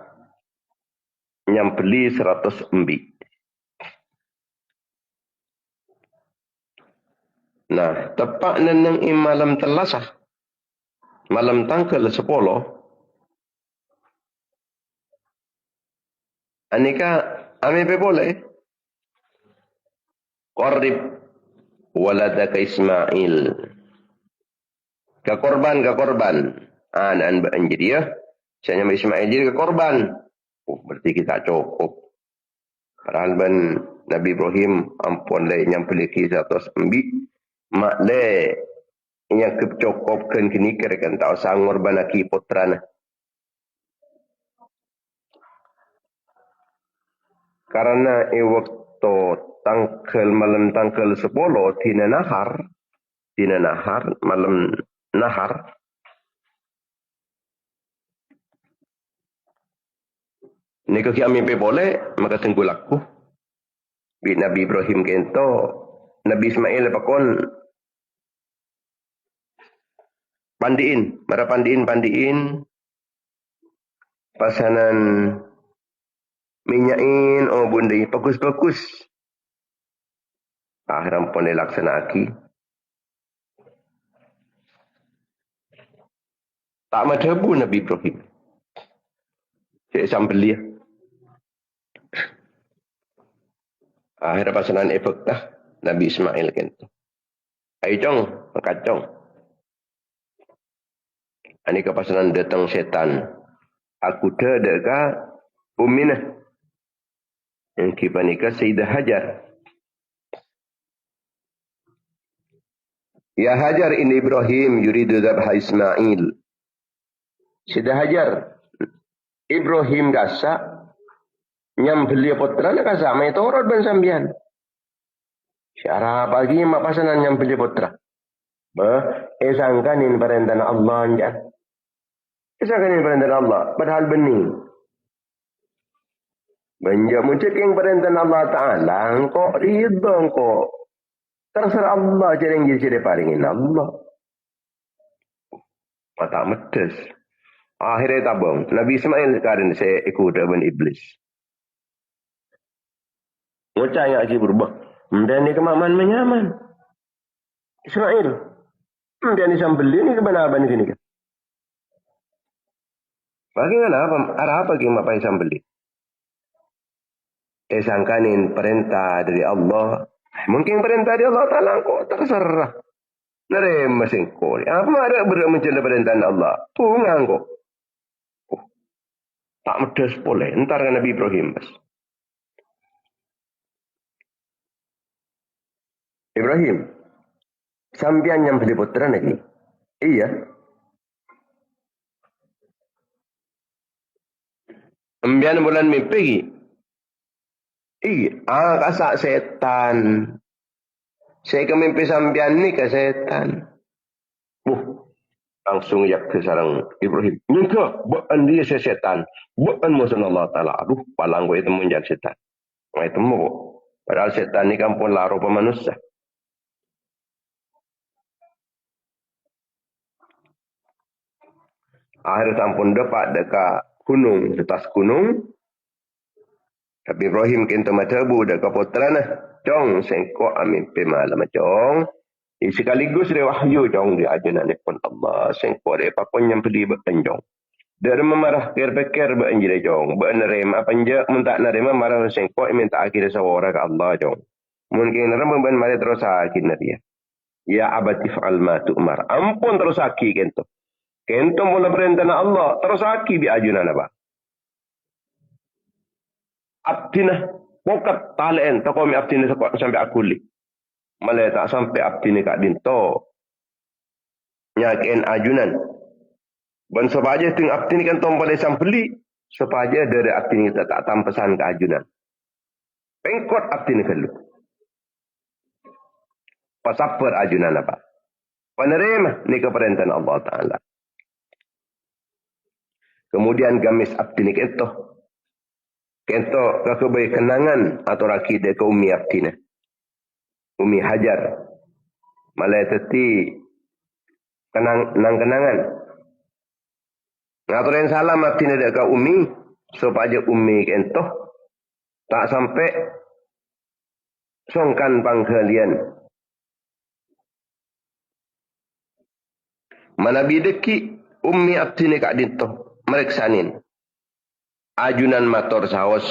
nyampeli 100 embi. Nah, tepat nenang malam telasah. Malam tanggal 10. Anika ame pe boleh. Qarib waladaka Ismail. Ka korban. An banjir ya. Saya Ismail jadi ke korban. Berarti kita cukup. Padahal ban Nabi Ibrahim ampun le nyampeli kisah tos embi. Mak le yang kecokopkan kini kirakan tak sangor banaki putrana. Karena waktu tanggal malam tanggal 10 tina nahar malam nahar ni kaki amin pe boleh maka tunggu laku bi Nabi Ibrahim kento Nabi Ismail pakon pandiin pasanan minyakin bundi bagus akhiran pun dilaksanaki tak madhabu Nabi Ibrahim saya sambil dia akhirnya pasanan efek dah Nabi Ismail kento ayo cong makacong ani kepasanan datang setan aku dah dekat Uminah yang kipanika Sayyidah Hajar. Ya Hajar ini Ibrahim yuridu dhabha Ismail. Sayyidah Hajar Ibrahim gasa nyambeli putra nak gasa mai torot ban sambian. Syarah pagi mak pasanan nyambeli putra. Sangkanin perintah Allah anjan. Sangkanin perintah Allah padahal bening. Banyak muncul yang perintah Allah Ta'ala, kok ridho kok. Terserah Allah cara yang jadi paringin Allah. Mata medes. Akhirnya tabung. Nabi Ismail sekarang saya ikut dengan iblis. Ngocah yang aji berubah. Dan ini kemaman menyaman. Ismail. Dan ini sambeli ini kebenaran ini. Bagaimana apa? Arah apa yang mapai sambeli? Sangkanin perintah dari Allah. Mungkin perintah dari Allah Ta'ala kok terserah. Nerema singko. Apa ada mencela perintah Allah? Pungang kok. Tak medes boleh. Entar kan Nabi Ibrahim. Ibrahim. Sambian yang beli putra lagi. Iya. Ambian bulan mimpi. Kasak setan. Saya kemimpi sambian ni ke setan. Langsung yak ke sarang Ibrahim. Nyengka, bukan dia setan. Bukan musuh Allah Ta'ala. Aduh, palang gue itu menjadi setan. Nah, itu mau. Padahal setan ni kan pun lah rupa manusia. Akhir sampun dapat dekat gunung, atas gunung. Tapi Ibrahim kento matabu dekat putrana. Cong sengkok amin pemalam cong. Sekaligus dia wahyu cong dia ajaran ni pun Allah. Sengkok dia papun yang pedih berpenjong. Dia memarah kir-pikir beranjir cong. Benerima panja mentak nerima marah sengkok minta akhir sawara ke Allah cong. Mungkin nerima ben mari terus akhir dia. Ya abati fa'al ma tu'mar. Ampun terus akhir kento. Kento mula perintah Allah. Terus akhir bi ajunan apa? Abdinah. Pokat talen. Tak kami abdinah sampai akuli. Malah tak sampai abdinah kat dinto. Nyakin ajunan. Dan sepaja ting abdinah kan tom pada sampeli. Sepaja dari abdinah kita tak tampasan ke ajunan. Pengkot abdinah kelu. Pasapar ajunan apa? Penerima ni keperintah Allah Ta'ala. Kemudian gamis abdini kento. Kento kekebay kenangan atau rakide ke umi abdina. Umi Hajar. Malay teti kenangan. Ngaturin salam abdina dek ke umi. Supaya umi kento. Tak sampai songkan pangkalian. Mana bideki umi abdina kak dinto. Meriksanin. Ajunan mator saos.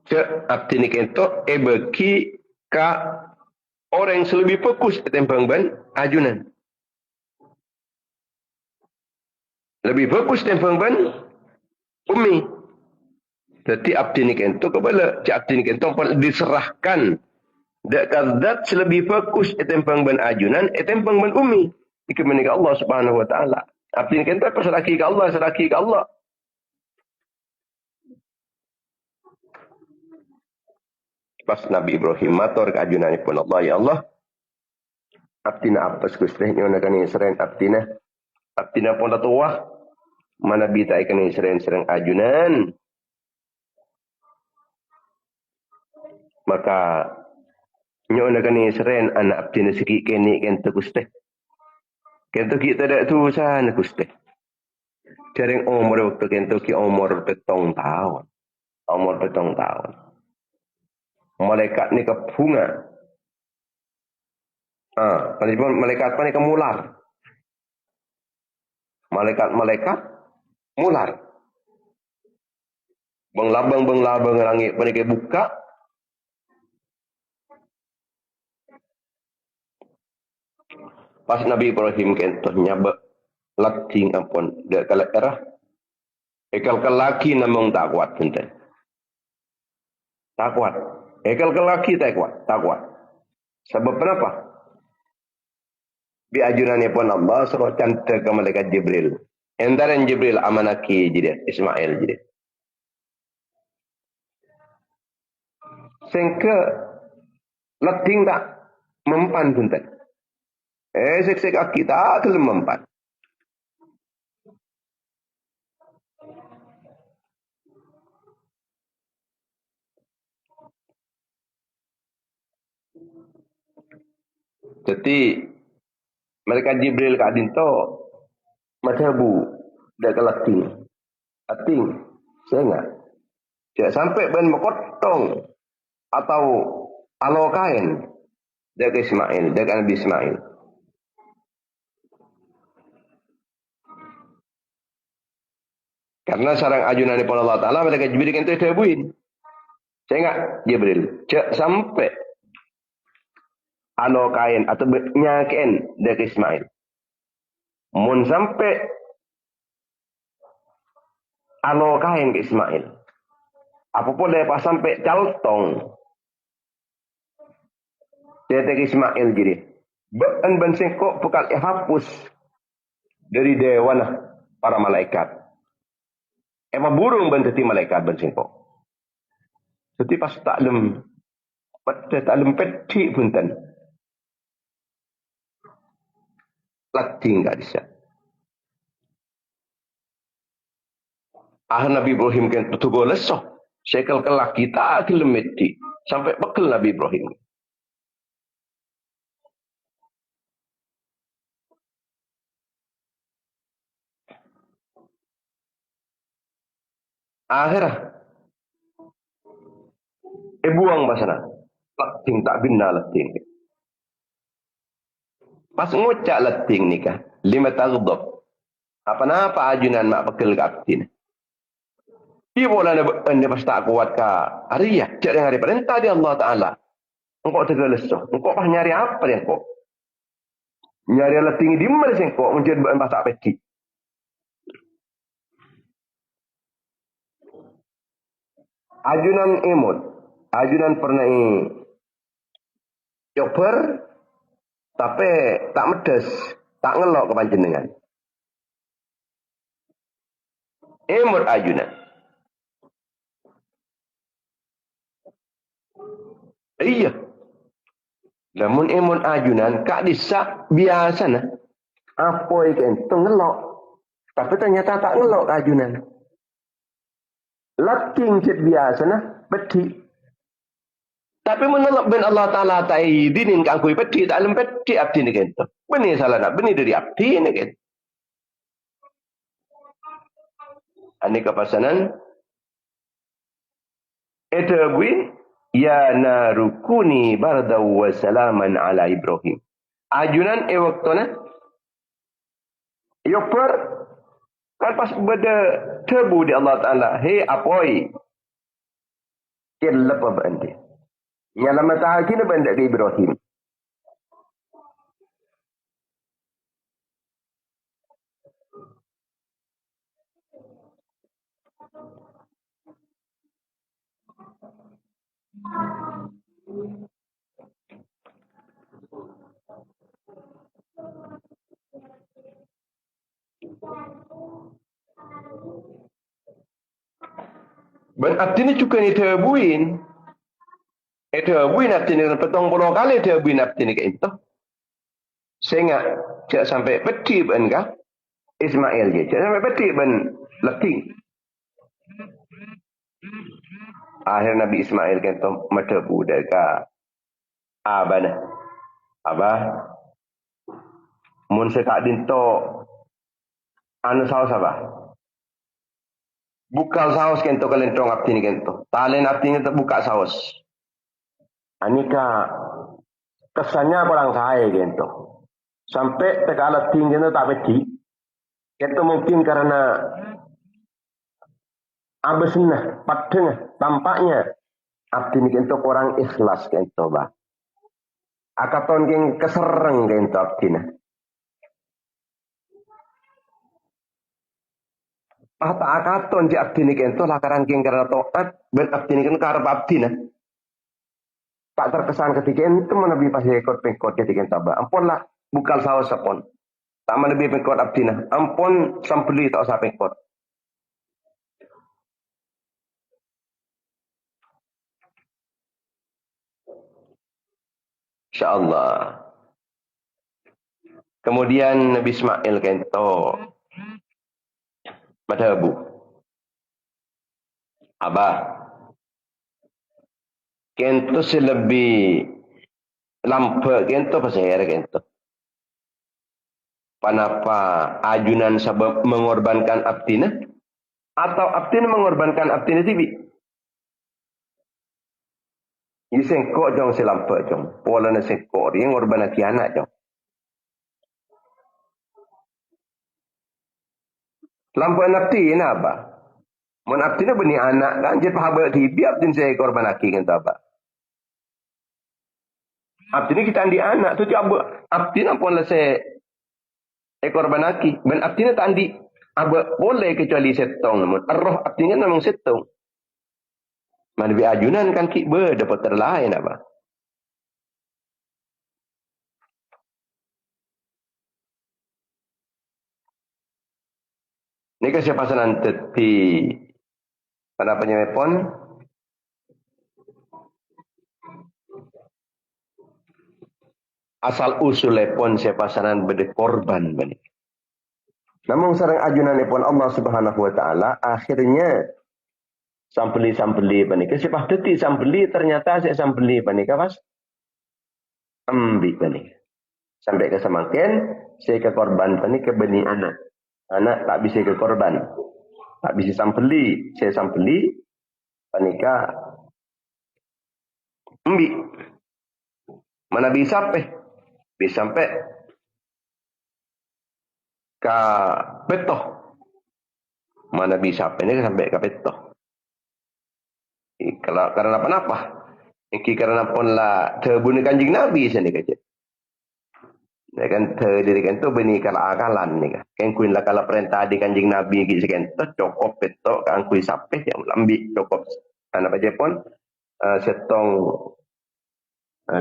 Cek abdi ni kento bagi ka orang yang lebih fokus tentang ban ajunan. Lebih fokus tentang ban umi. Jadi abdi ni kento kepada cek abdi ni kento diserahkan dekat zat lebih fokus tentang ban ajunan tentang ban umi. Dikemenika Allah Subhanahu wa taala. Abdi ni kento seraki ke Allah, seraki ke Allah. Pas Nabi Ibrahim matur ke ajunan pun Allah, ya Allah. Abdina apa sekusteh ni nak ni seren abdina. Abdina pun dah tua. Mana bita ikan ni seren ajunan. Maka nyo nak ni seren anak abdina sikit kini kento kusteh. Kento kita dak tu sana kusteh. Dereng umur waktu kento ki umur 7 tahun. Umur 7 tahun. Malaikat ni ke bunga. Malaikat apa ni ke mular. Malaikat mular. Benglabang langit apa ni ke buka. Pas Nabi Ibrahim kentoh nyabak lating ampun dia kalau erah ekal laki namung tak kuat enten. Tak kuat. Ekal laki tak kuat. Sebab kenapa? Bi ajunannya pun Allah suruh cantik ke malaikat Jibril. Entaran Jibril amanaki jadi Ismail jadi. Sehingga lating tak mempan enten. Sek kita kelem mempan. Jadi mereka Jibril kat dinto madhabu dak kelating. Ating saya enggak. Tidak sampai ben mekotong atau alokain dak Ismail, dak Nabi Ismail. Karena sarang ajunan daripada Allah Ta'ala, mereka Jibril itu dihabuin. Saya ingat Jibril. Cek sampai ano kain atau nyakin dari Ismail. Mun sampai ano kain ke Ismail. Apapun dia pas sampai caltong. Dia dari Ismail jadi. Ben sengkok bukan hapus dari dewan para malaikat. Emang burung benteti malaikat bersingkok. Jadi pas taklum peti punten. Lating enggak bisa. Nabi Ibrahim kan tubuh lesoh. Sekel kelak kita kilemeti sampai pekel Nabi Ibrahim. Akhirnya buang basana. Leting tak bina leting. Pas ngucak leting nikah. 5 taghdab. Apa-apa ajunan mak pekel ke abdin. Dia boleh anda pas tak kuat ke Ariyah. Cak yang hari perintah di Allah Ta'ala. Engkau tergelesuh. Engkau pas nyari apa dia engkau? Nyari leting di mana sih engkau? Menjadi pas tak peci. Ajunan imut. Ajunan pernah coper. Tapi tak medes. Tak ngelok ke panjenengan. Imut ajunan. Iya. Namun imun ajunan kak disak biasa nah. Apa itu ngelok. Tapi ternyata tak ngelok ajunan. Laking cit biasa nah peti. Tapi menolak ben Allah Taala tak izinin kang kui peti tak lem peti abdi ni kento. Benih salah nak benih dari abdi ni kento. Ani kepasanan etabwi ya narukuni bardaw wa salaman ala Ibrahim. Ajunan waktuna yopar kan pas beda tebu di Allah Taala. Hei apoi. Kelapa bandi. Yang lama tahu kini benda ke Ibrahim. Ben abdi ni juga ni terbuin. Terbuin abdi ni petong puluh kali terbuin abdi ni ke itu. Sehingga cak sampai peti ben kah? Ismail je. Cak sampai peti ben leting. Akhir Nabi Ismail kan tu metebu dekat abah nah. Abah mun sekak dinto anu saus abah. Buka saus kento kalentong abdi ni kento. Talen abdi ni terbuka saus. Anika kesannya orang kaya kento. Sampai tekala tinggi kento tak peci. Kento mungkin karena abesna, padeng, tampaknya abdi ni kento orang ikhlas kento bah. Akaton keng kesereng kento abdi na. Apa akaton di abdi ni kento lakaran keng karena toat ben abdi ni kento karep abdi na. Tak terkesan ketika itu menebi pas ekor pengkot ketika kento bah. Ampunlah bukal saus sapon. Tak menebi pengkot abdi na. Ampun sampeli tak usah pengkot. InsyaAllah. Kemudian Nabi Ismail kento madhabu. Abah. Kento selebih lampa kento pasir kento. Panapa ajunan sebab mengorbankan abdina? Atau abdina mengorbankan abdina tibi? Ia sengkok jong selampa jong. Pola na sengkok dia ngorban aki anak jong. Lampu abdi na apa? Mun abdi na bani anak kan jet pahabat tibi abdi saya korban aki kan apa? Abdi ni kita andi anak tu tiap abdi na pun lah saya korban aki. Ben abdi na tandi aba boleh kecuali setong. Mun roh abdi ni memang setong. Mana bi ajunan kan ki ber dapat terlain apa? Ni kasih pasanan teti pada penyemepon asal usul lepon saya pasanan berde korban bani. Namun sareng ajunan lepon Allah Subhanahu wa taala akhirnya sampeli panika sipah detik sampeli ternyata saya sampeli panika pas ambil panika sampai ke semakin saya ke korban panika beni anak tak bisa ke korban tak bisa sampeli saya sampeli panika ambil mana bisa sampai ke petoh mana bisa ini sampai ke petoh kalau karena apa-apa iki karena pun lah terbuni kanjing Nabi sini kaca ya kan terdirikan tu beni kala akalan ni kan kuin lah kala perintah di kanjing Nabi gitu kan tu cokop petok kan kui sampai yang lambi cokop karena baca pun setong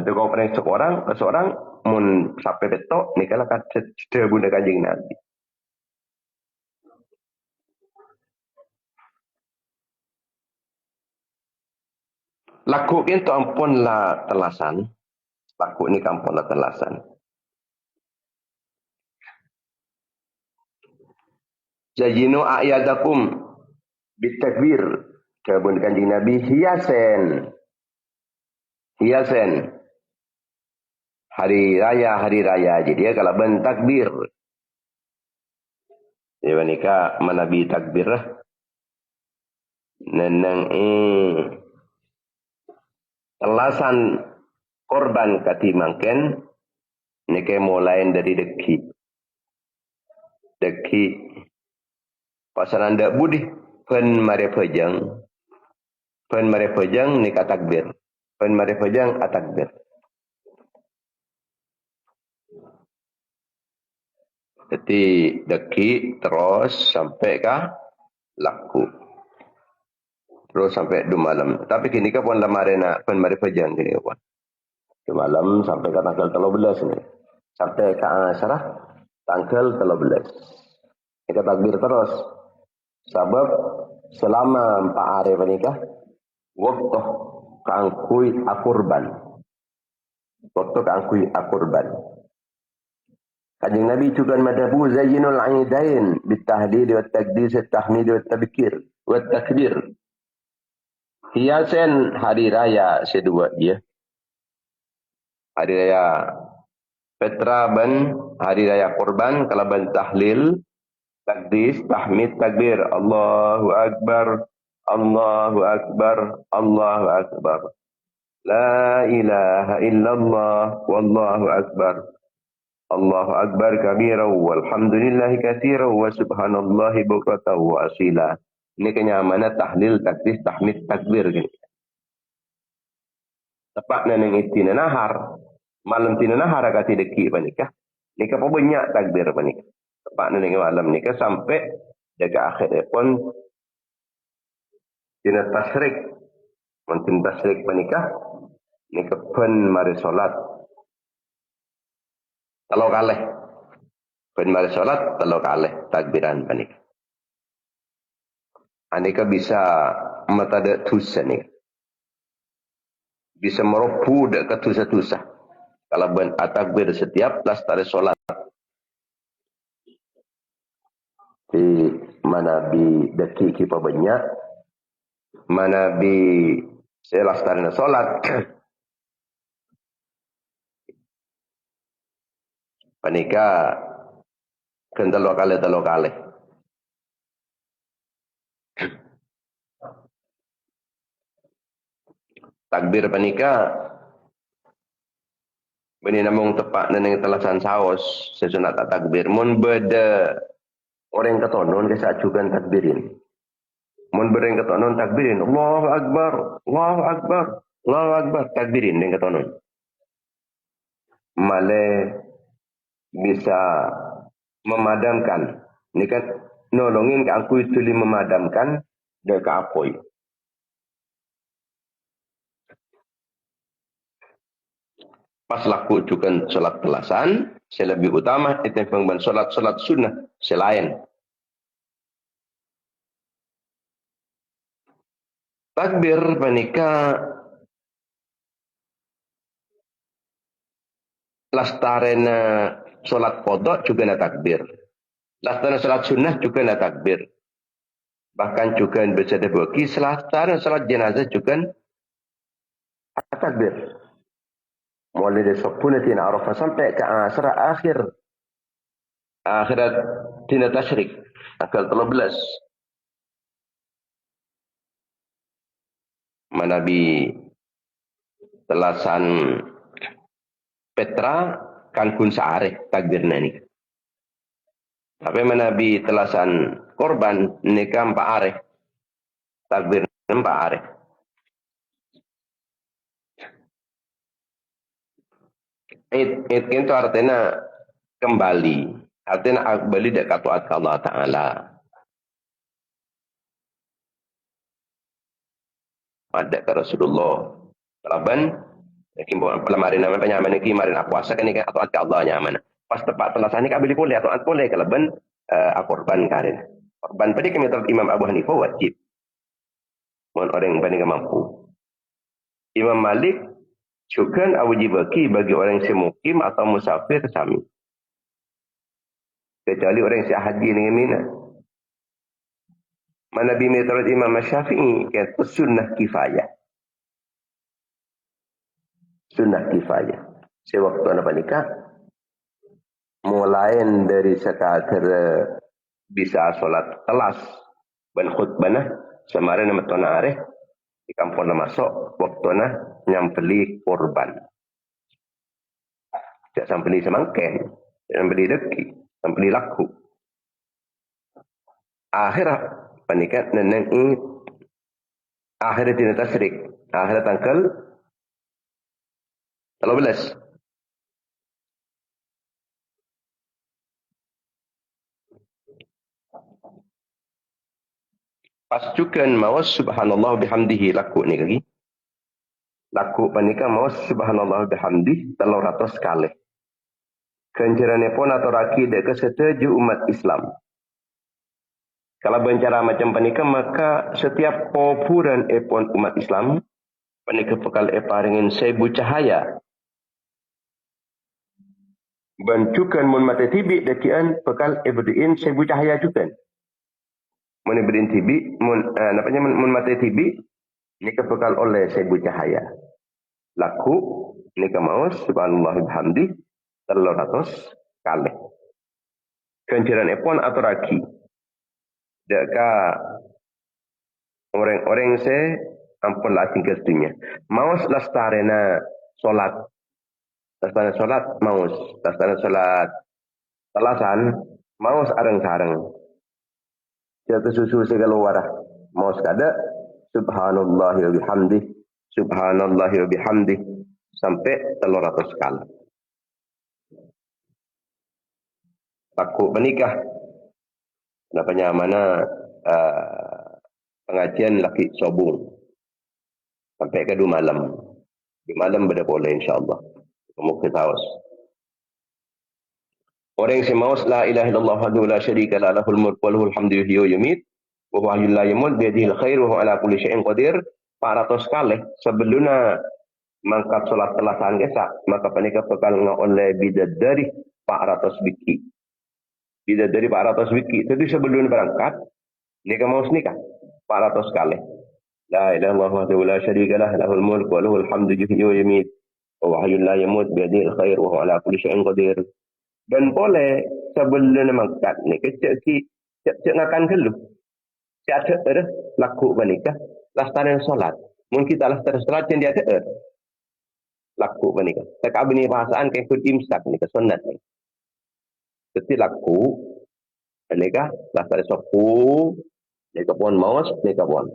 tu kau pernah seorang mun sampai petok ni kala kat terbuni kanjing Nabi. Laku itu ampun lah telasan. Laku ini ampun lah telasan. Zajinu a'yadakum bitakbir. Kebun kanjing Nabi hiasen. Hari raya. Jadi dia kalau bentakbir. Jadi nikah manabi takbir lah. Nenang telasan korban katimangken nike mulai dari deki pasaran dak budi pen mare pejang nikah takbir pen mare pejang atakbir jadi deki terus sampai ke laku terus sampai 2 malam. Tapi kini kan pun lama arena pen mari pejang kini kan. 2 malam sampai ke tanggal 13 ni. Sampai ke Asyarah tanggal 13. Kita takbir terus. Sebab selama 4 hari menikah waktu kangkui akurban. Kanjeng Nabi juga madabu zayyinul aidain bitahlil wa takdis at-tahmid wa takbir. Hiasan hari raya sedua dia. Hari raya Petra ban hari raya Kurban kalaban tahlil, takdis, tahmid, takbir. Allahu Akbar, Allahu Akbar, Allahu Akbar. La ilaha illallah wallahu akbar. Allahu akbar kabiran walhamdulillahi katsiran wa subhanallahi bukratan wa asila. Ini kenyamanan tahlil, takdis, tahmid, takbir. Tepat neneng itina nahar. Malam tina nahar kati deki panikah. Nika pun banyak takbir panikah. Tepat neneng malam nika sampai jaga akhir pun tina tasrik. Mantin tasrik panikah. Nika pun mari solat. Kalau kaleh. Pun mari solat. Kalau kaleh takbiran panikah. Anika bisa matada tusa ni. Bisa meropu dak ketusa-tusa. Kalau ben atakbir setiap lastari solat. Di mana bi daki kipa banyak. Mana bi selastari solat. Panika kan telo kali. Takbir panika beni namung tepak neneng telasan saos sesunat takbir mun beda orang ketonon kesajukan takbirin mun bereng ketonon takbirin Allahu Akbar Allahu Akbar Allahu Akbar takbirin ning ketonon male bisa memadamkan ini kan nolongin ke aku itu memadamkan dan ke apoi. Pas laku juga solat telasan, saya lebih utama itu pengban solat sunnah selain. Takbir panika lastarena solat kodok juga na takbir. Lastarena solat sunnah juga na takbir. Bahkan juga bersedia bagi selatan salat jenazah juga takbir. Mulai dari 10 tina Arafah sampai ke akhirat tina tasyrik. Tanggal 13. Manabi telasan Petra kan kun saareh takbirna ni. Tapi manabi telasan korban nikah 4 areh. Takbir 4 areh. It itu artinya kembali. Artinya kembali dekat taat Allah Ta'ala. Ada ke Rasulullah. Kalaban, pelamarin nama penyaman ini marin puasa kan ini taat ke Allah nyaman. Pas tepat telasan ini kabili boleh atau boleh kalaban korban karin. Korban tadi kami tahu Imam Abu Hanifah wajib. Mohon orang yang paling mampu. Imam Malik juga wajib bagi orang yang semukim atau musafir sami. Kecuali orang yang haji dengan Mina. Manabi menurut Imam Syafi'i kata sunnah kifayah. Sunnah kifayah. Sewaktu anak nikah, mulai dari sekadar bisa solat telas dan khutbah semarin nama tuan areh di kampung masuk waktu nyampeli korban. Tidak sampeli semangken, sampeli deki, sampeli laku. Akhirat panikat neneng ini akhirat tidak tasrik, akhirat tanggal 13. Pas juga mawas subhanallah bihamdihi laku ni lagi. Laku panika mawas subhanallah bihamdihi 300 kali. Kencerane pun atau raki dek kesetuju umat Islam. Kalau bicara macam panika maka setiap kuburan epon umat Islam panika bekal eparingin 1000 cahaya. Bancukan mun mata tibi dekian bekal ebediin 1000 cahaya juga. Mun ebediin tibi mun mata tibi ni bekal oleh 1000 cahaya. Laku ni kemaus subhanallah bihamdi 300 kali. Kenceran epon atau raki. Dekat orang-orang se ampun lah tinggal dunia. Maus lastarena solat. Lastarena solat maus. Lastarena solat telasan maus areng-sareng. Jatuh susu segala warah. Maus kada subhanallah wa bihamdi. Subhanallah wa bihamdi. Sampai 300 kali. Takut menikah. Kenapa mana pengajian laki sobung sampai ke 2 malam. Di malam benda boleh insyaAllah. Kamu kita tahu. Orang yang semaus la ilaha illallah wahdahu la syarika lah lahul mulk wa lahul hamdu yuhyi wa yumiit wa huwa hayyul la yamut bi yadihi al-khair wa huwa ala kulli syai'in qadir 400 kali sebelumnya mangkat salat telasan gesak maka panika bekal oleh bidadari 400 biki. Bidadari 400 biki. Jadi sebelum berangkat nikah maus nikah 400 kali. La ilaha illallah wahdahu la syarika lah lahul mulk wa lahul hamdu yuhyi wa yumiit wa huwa hayyul la yamut bi yadihi al-khair wa huwa ala kulli syai'in qadir. Dan boleh sebelum mangkat ni kecek ngakan dulu. Siap ada laku menikah lastana solat. Mungkin kita lastana solat yang dia ada laku menikah. Tak abni bahasaan ke ikut imsak ni ke sunat ni. Jadi laku menikah lastana sopu nikah pun maus nikah pun.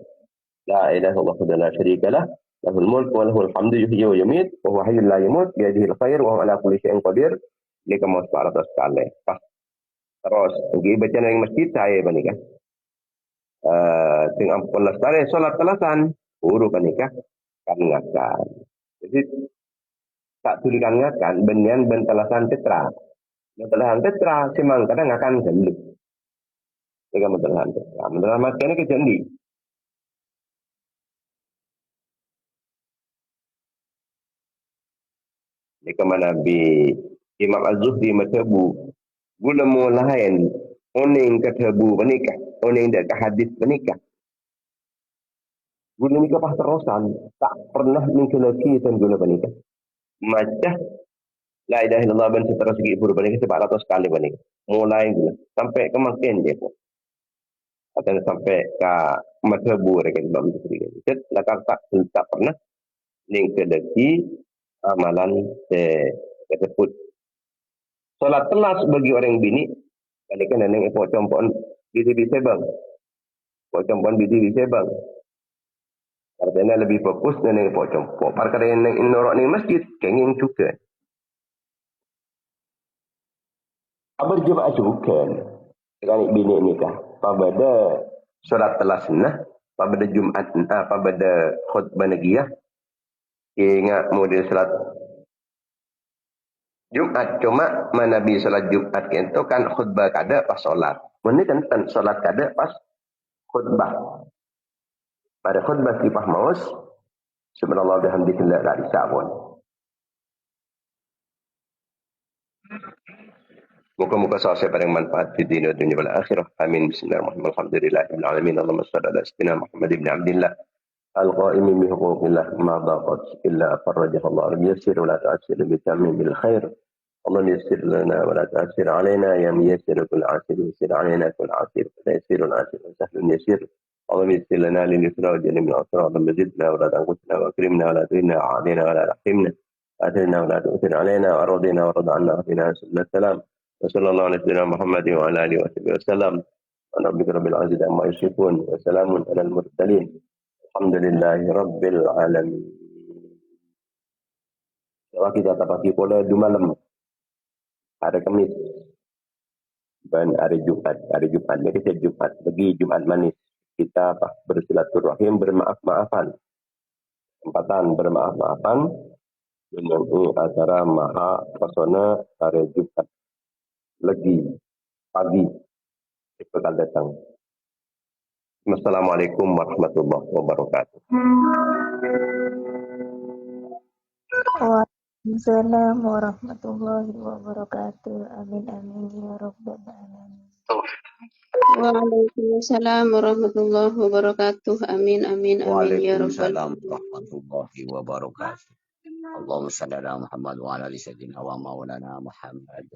La ilaha illallah la syarika lah lahul mulk wa lahul hamdu yuhyi wa yumiit wa huwa hayyul la yamut bi yadihi al-khair wa huwa ala kulli syai'in qadir. Dia kemas 400 kali. Terus, pergi baca dari masjid saya menikah. Dengan ampun lestari, solat telasan. Uru menikah, kan ngakan. Jadi, tak tulikan ngakan, benian bentelasan petra. Bentelasan petra, semang kadang ngakan gendut. Ini bentelasan petra. Bentelasan makan ini kejendi. Ini kemana Nabi Imam Az-Zuhri Matabu gula mulain Oning ke tebu menikah. Oning dek ke hadis menikah. Gula nikah pas terusan. Tak pernah mengkelaki dan gula menikah. Macah la ilaha illallah ban setara segi pura menikah 400 kali menikah. Mulai gula. Sampai ke makin je pun. Atau sampai ke matebu mereka sebab itu sendiri. Jadi, tak pernah mengkelaki amalan tersebut. Solat telas bagi orang bini. Balikan neng epok compon bisa bang. Epok compon bisa bang. Artinya lebih fokus neng epok compon. Perkara yang norok ni masjid kenging juga. Aber Jumaat juga. Dengan bini nikah. Pada solat telas nah. Pada Jumaat pada khutbah negiyah. Ingat model solat Jumat cuma Nabi solat Jumat itu kan khutbah kada pas solat. Ini kan solat kada pas khutbah. Pada khutbah sifah maus subhanallah bihamdillah la disabun. Muka-muka selesai pada manfaat di dunia wal akhirah. Amin. Bismillahirrahmanirrahim. Alhamdulillahirabbil alamin. Allahumma shalli ala sayyidina Muhammad ibn Abdillah al-qa'im bi huquqillah ma daqat illa farajah Allah yassir wa la ta'sir bi tamimil khair. اللهم يسر لنا ولا تأثر علينا يا ميسر كل عسير يسر علينا كل عسير فيسير العسير وسهل يسير اللهم يسر لنا لليسرى وجل من العسرى اللهم زدنا ولا تنقصنا واكرمنا ولا تهنا وعافنا ولا تحرمنا آثرنا ولا تؤثر علينا وارضنا وارض عنا واهدنا سبل السلام وصلى الله على سيدنا محمد وعلى اله وصحبه وسلم ونبيك رب العزة عما يشركون وسلام على المرسلين الحمد لله رب العالمين. Kalau kita tapaki pola 2 malam hari Kamis dan hari Jumat. Hari Jumat ni kita Jumat. Bagi Jumat manis. Kita bersilaturahim, bermaaf-maafan. Tempatan bermaaf-maafan. Menyambung acara Maha Pesona hari Jumat. Lagi pagi. Kita akan datang. Assalamualaikum warahmatullahi wabarakatuh. Waalaikumsalam warahmatullahi wabarakatuh. Amin amin ya rabbal alamin. Waalaikumsalam warahmatullahi wabarakatuh. Amin amin amin ya rabbal Waalaikumsalam warahmatullahi wabarakatuh. Allahumma salli ala Muhammad wa ala ali sayyidina wa maulana Muhammad.